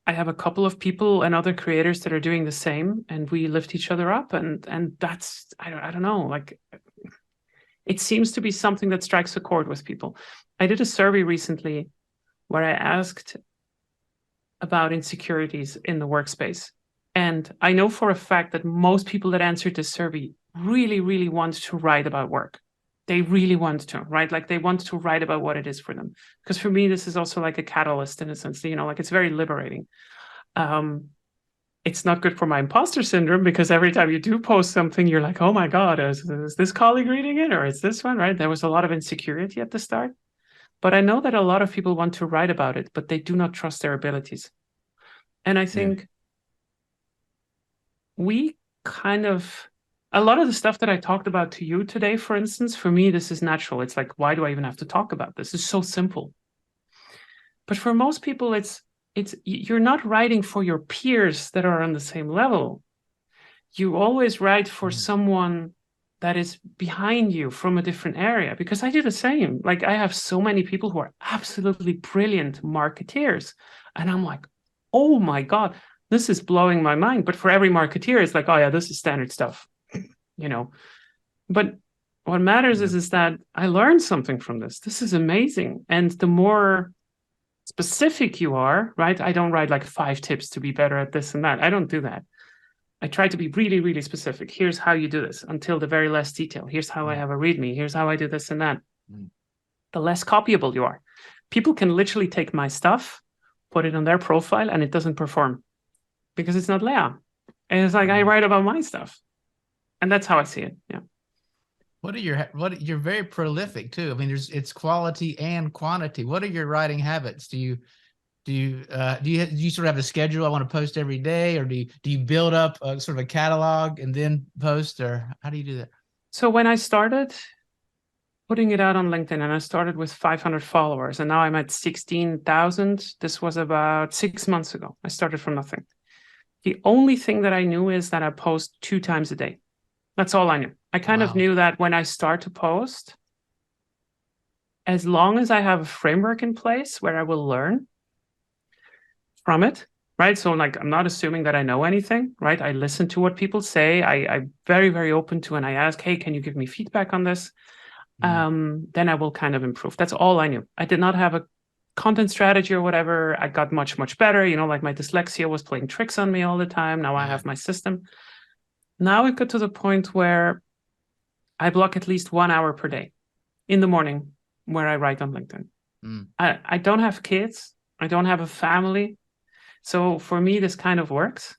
I have a couple of people and other creators that are doing the same, and we lift each other up. And that's, I don't know, like it seems to be something that strikes a chord with people. I did a survey recently where I asked about insecurities in the workspace. And I know for a fact that most people that answered this survey really, really want to write about work. They really want to, right? Like they want to write about what it is for them. Because for me, this is also like a catalyst in a sense, like it's very liberating. It's not good for my imposter syndrome because every time you do post something, you're like, oh my God, is this colleague reading it? Or is this one, right? There was a lot of insecurity at the start. But I know that a lot of people want to write about it, but they do not trust their abilities. And I think we kind of, a lot of the stuff that I talked about to you today, for instance, for me, this is natural. It's like, why do I even have to talk about this? It's so simple. But for most people, it's you're not writing for your peers that are on the same level. You always write for someone that is behind you from a different area, because I do the same. Like I have so many people who are absolutely brilliant marketeers. And I'm like, oh my God, this is blowing my mind. But for every marketeer, it's like, oh yeah, this is standard stuff, But what matters is that I learned something from this. This is amazing. And the more specific you are, right? I don't write like 5 tips to be better at this and that. I don't do that. I try to be really, really specific. Here's how you do this until the very last detail. Here's how I have a README. Here's how I do this and that. the less copyable you are. People can literally take my stuff, put it on their profile, and it doesn't perform because it's not Leah. And it's like, I write about my stuff. And that's how I see it. Yeah. You're very prolific too. I mean, it's quality and quantity. What are your writing habits? Do you sort of have a schedule? I want to post every day, or do you build up a sort of a catalog and then post, or how do you do that? So when I started putting it out on LinkedIn, and I started with 500 followers, and now I'm at 16,000. This was about 6 months ago. I started from nothing. The only thing that I knew is that I post 2 times a day. That's all I knew. I kind of knew that when I start to post, as long as I have a framework in place where I will learn from it, right? So like, I'm not assuming that I know anything, right? I listen to what people say. I'm very, very open to, and I ask, hey, can you give me feedback on this? Then I will kind of improve. That's all I knew. I did not have a content strategy or whatever. I got much, much better. Like my dyslexia was playing tricks on me all the time. Now I have my system. Now it got to the point where I block at least 1 hour per day in the morning where I write on LinkedIn. I don't have kids. I don't have a family. So for me, this kind of works.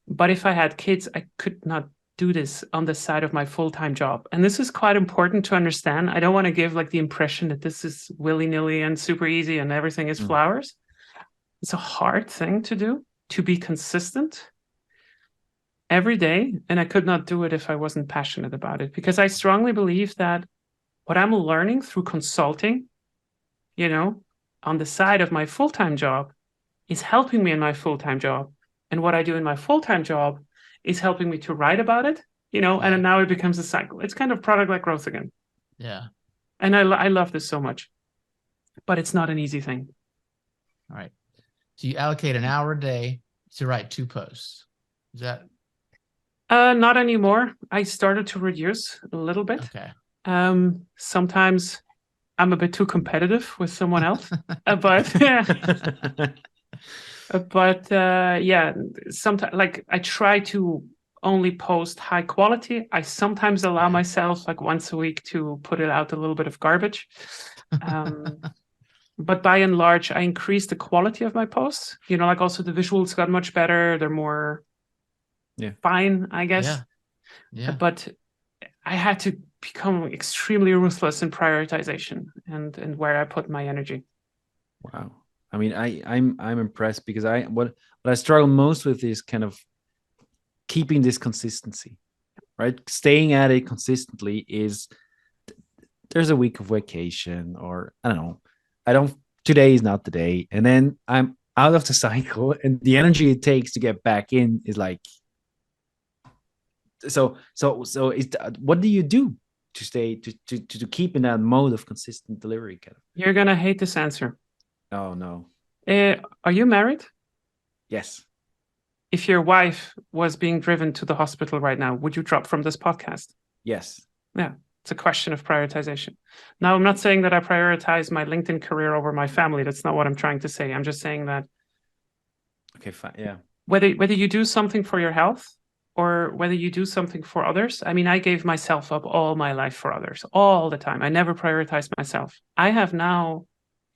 But if I had kids, I could not do this on the side of my full-time job. And this is quite important to understand. I don't want to give like the impression that this is willy-nilly and super easy and everything is flowers. It's a hard thing to do, to be consistent every day. And I could not do it if I wasn't passionate about it, because I strongly believe that what I'm learning through consulting, on the side of my full-time job is helping me in my full-time job. And what I do in my full-time job is helping me to write about it, and now it becomes a cycle. It's kind of product-led growth again. Yeah. And I love this so much, but it's not an easy thing. All right. So you allocate an hour a day to write 2 posts. Is that? Not anymore. I started to reduce a little bit. Okay. Sometimes I'm a bit too competitive with someone else, but yeah, sometimes like I try to only post high quality. I sometimes allow myself like once a week to put it out a little bit of garbage. But by and large, I increased the quality of my posts. Like also the visuals got much better. They're more fine, I guess. Yeah. But I had to become extremely ruthless in prioritization and where I put my energy. Wow. I mean, I'm impressed, because what I struggle most with is kind of keeping this consistency, right? Staying at it consistently is, there's a week of vacation, or I don't know, today is not the day, and then I'm out of the cycle, and the energy it takes to get back in is like, so what do you do to stay to keep in that mode of consistent delivery, kind of? You're gonna hate this answer. Oh no. Are you married? Yes. If your wife was being driven to the hospital right now, would you drop from this podcast? Yes. Yeah, it's a question of prioritization. Now, I'm not saying that I prioritize my LinkedIn career over my family. That's not what I'm trying to say. I'm just saying that. Okay, fine. Yeah. Whether you do something for your health or whether you do something for others. I mean, I gave myself up all my life for others, all the time. I never prioritized myself. I have now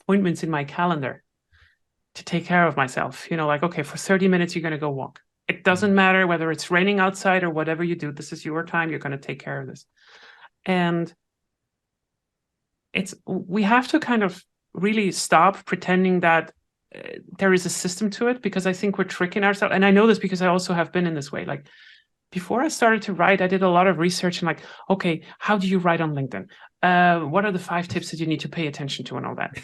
appointments in my calendar to take care of myself. Like, okay, for 30 minutes, you're going to go walk. It doesn't matter whether it's raining outside or whatever you do. This is your time. You're going to take care of this. And we have to kind of really stop pretending that there is a system to it, because I think we're tricking ourselves. And I know this because I also have been in this way. Like, before I started to write, I did a lot of research and like, okay, how do you write on LinkedIn? What are the 5 tips that you need to pay attention to and all that?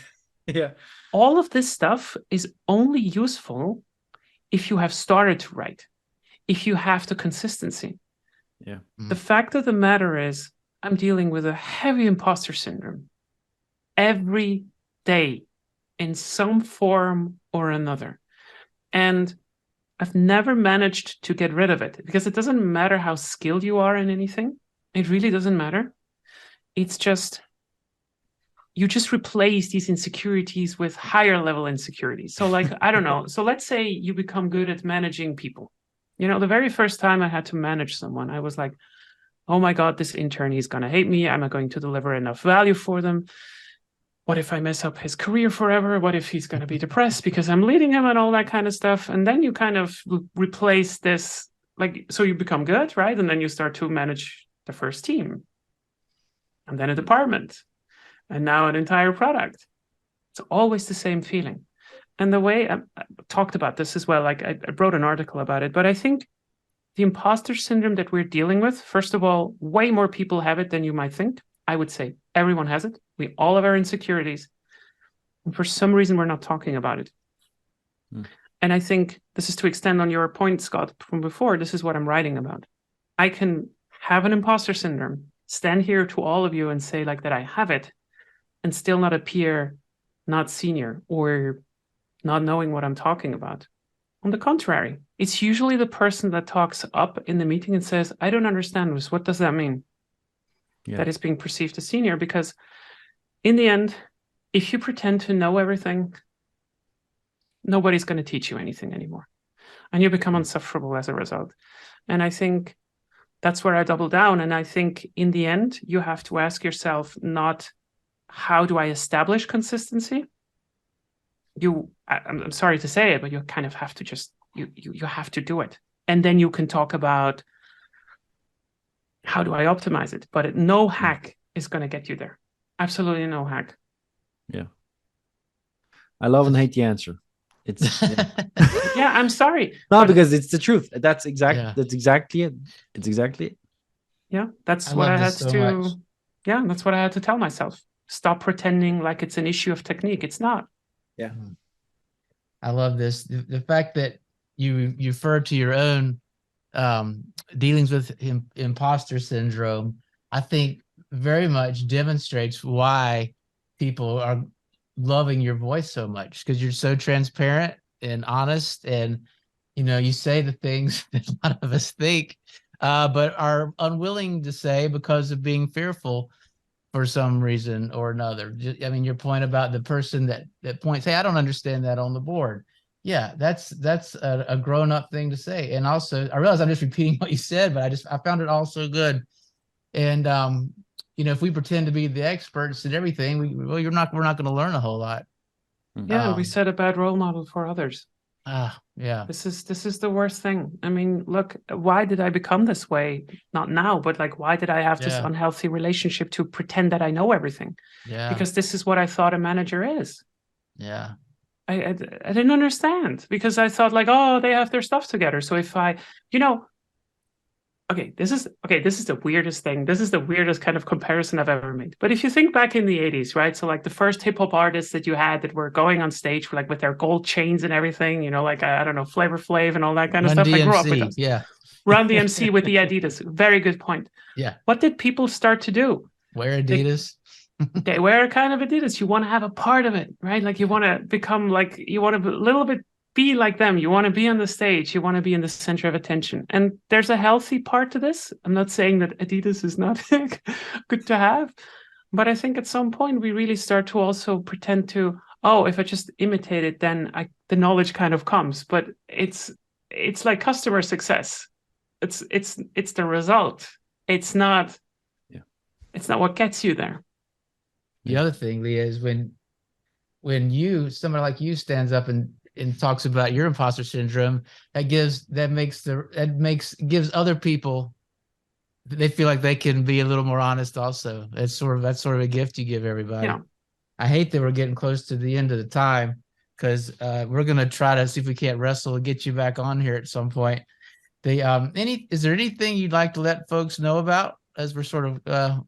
Yeah. All of this stuff is only useful if you have started to write, if you have the consistency. Yeah. The fact of the matter is, I'm dealing with a heavy imposter syndrome every day in some form or another. And I've never managed to get rid of it, because it doesn't matter how skilled you are in anything. It really doesn't matter. It's just, you just replace these insecurities with higher level insecurities. So like, I don't know. So let's say you become good at managing people. The very first time I had to manage someone, I was like, oh my God, this intern, he's going to hate me. I'm not going to deliver enough value for them. what if I mess up his career forever? What if he's going to be depressed because I'm leading him and all that kind of stuff? And then you kind of replace this, like, so you become good, right? And then you start to manage the first team and then a department and now an entire product. It's always the same feeling. And the way I talked about this as well, like I wrote an article about it, but I think the imposter syndrome that we're dealing with, first of all, way more people have it than you might think. I would say everyone has it. We all have our insecurities. And for some reason, we're not talking about it. And I think this is to extend on your point, Scott, from before. This is what I'm writing about. I can have an imposter syndrome, stand here to all of you and say like that I have it, and still not appear not senior or not knowing what I'm talking about. On the contrary, it's usually the person that talks up in the meeting and says, I don't understand this. What does that mean? Yeah. That is being perceived as senior, because in the end, if you pretend to know everything, nobody's going to teach you anything anymore. And you become insufferable as a result. And I think that's where I double down. And I think in the end, you have to ask yourself, not how do I establish consistency? I'm sorry to say it, but you kind of have to just, you have to do it. And then you can talk about how do I optimize it? But no hack is going to get you there. Absolutely no hack. Yeah. I love and hate the answer. It's yeah, I'm sorry. No, because it's the truth. That's exactly it. It's exactly it. Yeah, that's what I had to. Yeah, that's what I had to tell myself. Stop pretending like it's an issue of technique. It's not. Yeah. I love this. The fact that you refer to your own dealings with imposter syndrome, I think very much demonstrates why people are loving your voice so much, because you're so transparent and honest, and you say the things that a lot of us think, but are unwilling to say because of being fearful for some reason or another. I mean, your point about the person that points, hey, I don't understand that on the board. Yeah, that's a grown-up thing to say. And also, I realize I'm just repeating what you said, but I found it all so good. And if we pretend to be the experts in everything, we're not going to learn a whole lot. Yeah, we set a bad role model for others. Yeah. This is the worst thing. I mean, look, why did I become this way? Not now, but like, why did I have this unhealthy relationship to pretend that I know everything? Yeah. Because this is what I thought a manager is. Yeah. I didn't understand, because I thought like, oh, they have their stuff together. So if I, this is the weirdest thing. This is the weirdest kind of comparison I've ever made. But if you think back in the 80s, right? So like the first hip hop artists that you had that were going on stage like with their gold chains and everything, like, I don't know, Flavor Flav and all that kind of stuff. DMC, I grew up with those. Yeah. Run DMC with the Adidas. Very good point. Yeah. What did people start to do? Wear Adidas. They wear kind of Adidas. You want to have a part of it, right? Like you want to become like, you want to a little bit be like them. You want to be on the stage. You want to be in the center of attention. And there's a healthy part to this. I'm not saying that Adidas is not good to have, but I think at some point we really start to also pretend to, if I just imitate it, then the knowledge kind of comes. But it's like customer success. It's the result. It's not what gets you there. The other thing, Leah, is when somebody like you stands up and talks about your imposter syndrome, gives other people, they feel like they can be a little more honest also. That's sort of a gift you give everybody. Yeah. I hate that we're getting close to the end of the time, because we're going to try to see if we can't wrestle and get you back on here at some point. Is there anything you'd like to let folks know about as we're sort of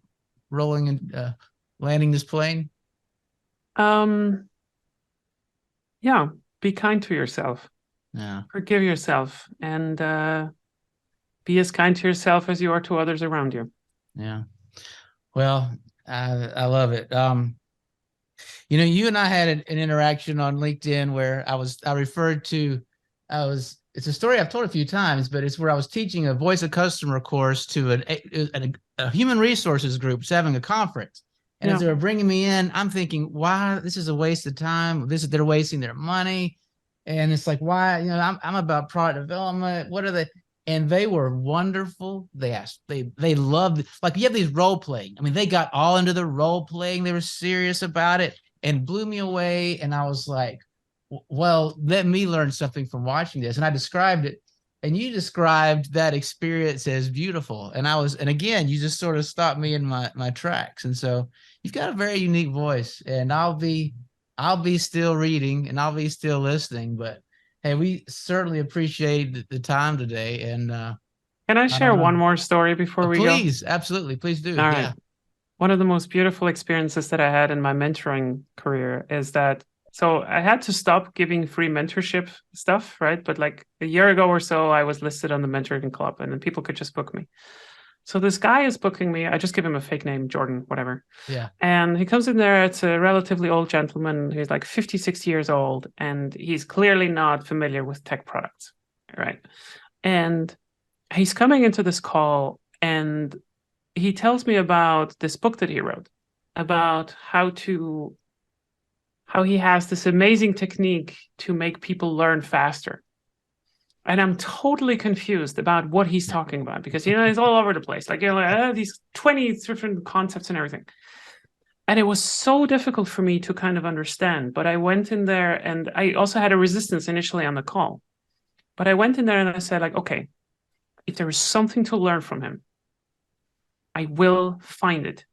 rolling and landing this plane? Yeah, be kind to yourself. Yeah. Forgive yourself, and be as kind to yourself as you are to others around you. Yeah. Well, I love it. You and I had an interaction on LinkedIn where it's a story I've told a few times, but it's where I was teaching a voice of customer course to a human resources group having a conference. And as they were bringing me in, I'm thinking, why? This is a waste of time. They're wasting their money. And it's like, why? I'm about product development. What are they? And they were wonderful. They loved, like, you have these role playing. I mean, they got all into the role playing. They were serious about it. and blew me away. And I was like, well, let me learn something from watching this. And I described it, and you described that experience as beautiful. And again, you just sort of stopped me in my tracks. And so you've got a very unique voice, and I'll be still reading, and I'll be still listening. But hey, we certainly appreciate the time today. And can I share one more story before we go? Please, absolutely, please do. All right. One of the most beautiful experiences that I had in my mentoring career is that, so I had to stop giving free mentorship stuff, right? But like a year ago or so, I was listed on the mentoring club, and then people could just book me. So this guy is booking me. I just give him a fake name, Jordan, whatever. Yeah. And he comes in there. It's a relatively old gentleman. He's like 50, 60 years old, and he's clearly not familiar with tech products, right? And he's coming into this call, and he tells me about this book that he wrote about how he has this amazing technique to make people learn faster. And I'm totally confused about what he's talking about, because, he's all over the place. Like, these 20 different concepts and everything. And it was so difficult for me to kind of understand. But I went in there, and I also had a resistance initially on the call. But I went in there and I said, like, okay, if there is something to learn from him, I will find it.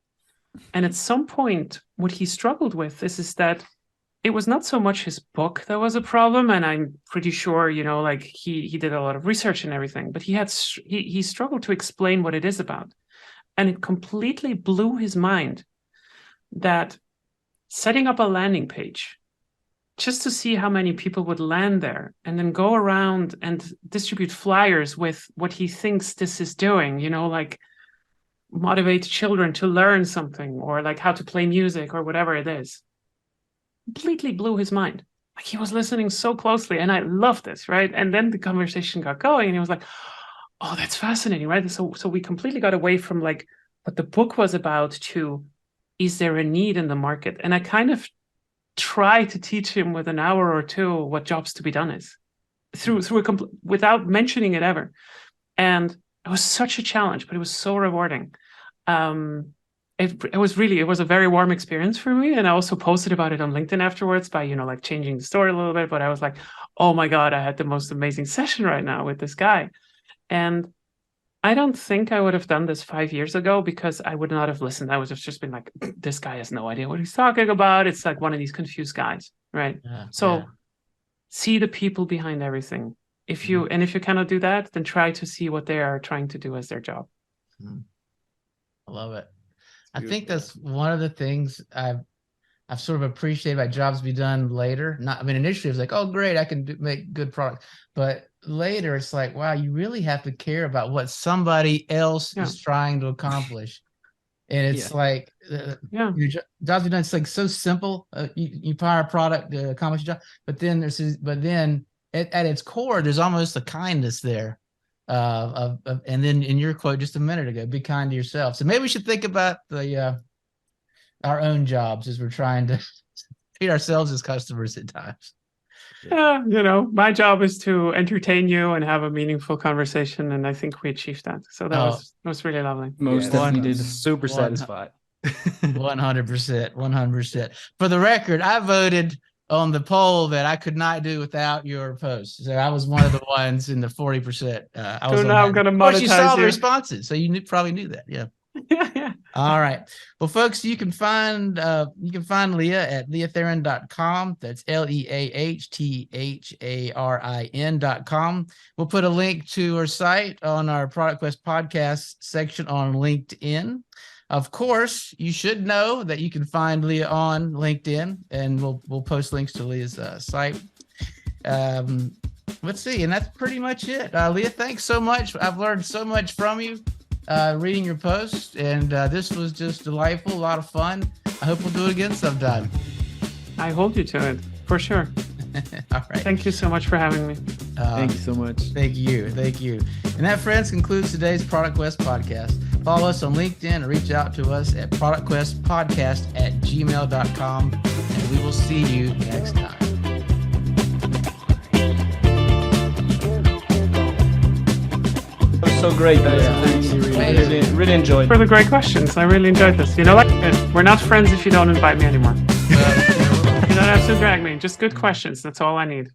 And at some point, what he struggled with is that it was not so much his book that was a problem, and I'm pretty sure, like he did a lot of research and everything, but he struggled to explain what it is about. And it completely blew his mind that setting up a landing page just to see how many people would land there, and then go around and distribute flyers with what he thinks this is doing, like motivate children to learn something, or like how to play music or whatever it is, completely blew his mind. Like, he was listening so closely, and I loved this, right? And then the conversation got going, and he was like, oh, that's fascinating, right? So we completely got away from like what the book was about to, is there a need in the market? And I kind of try to teach him with an hour or two what jobs to be done is without mentioning it ever. And it was such a challenge, but it was so rewarding. It was a very warm experience for me. And I also posted about it on LinkedIn afterwards by, like changing the story a little bit. But I was like, oh my God, I had the most amazing session right now with this guy. And I don't think I would have done this 5 years ago, because I would not have listened. I would have just been like, this guy has no idea what he's talking about. It's like one of these confused guys, right? See the people behind everything. If you cannot do that, then try to see what they are trying to do as their job. I love it. I think that's one of the things I've sort of appreciated about jobs be done later. Initially it was like, oh, great, I can make good product. But later it's like, wow, you really have to care about what somebody else is trying to accomplish. And it's like, your jobs be done. It's like so simple. You hire a product to accomplish your job, but then at its core, there's almost a kindness there. And then in your quote just a minute ago, be kind to yourself. So maybe we should think about our own jobs as we're trying to treat ourselves as customers at times. Yeah, my job is to entertain you and have a meaningful conversation, and I think we achieved that. So that was really lovely. Most definitely did. Super satisfied. 100%. For the record, I voted on the poll that I could not do without your post. So I was one of the ones in the 40%. So now I'm going to monetize you. Of course, you saw the responses, so you probably knew that. Yeah. Yeah. All right. Well, folks, you can find Leah at leahtharin.com. That's LeahTharin.com. We'll put a link to her site on our Product Quest podcast section on LinkedIn. Of course, you should know that you can find Leah on LinkedIn, and we'll post links to Leah's site. Let's see, and that's pretty much it. Leah, thanks so much. I've learned so much from you reading your post, and this was just delightful, a lot of fun. I hope we'll do it again sometime. I hold you to it, for sure. All right. Thank you so much for having me. Thank you so much. Thank you. And that, friends, concludes today's Product Quest podcast. Follow us on LinkedIn or reach out to us at productquestpodcast@gmail.com, and we will see you next time. It was so great. Thanks. Really enjoyed. For the great questions. I really enjoyed this. We're not friends if you don't invite me anymore. So, You don't have to drag me. Just good questions. That's all I need.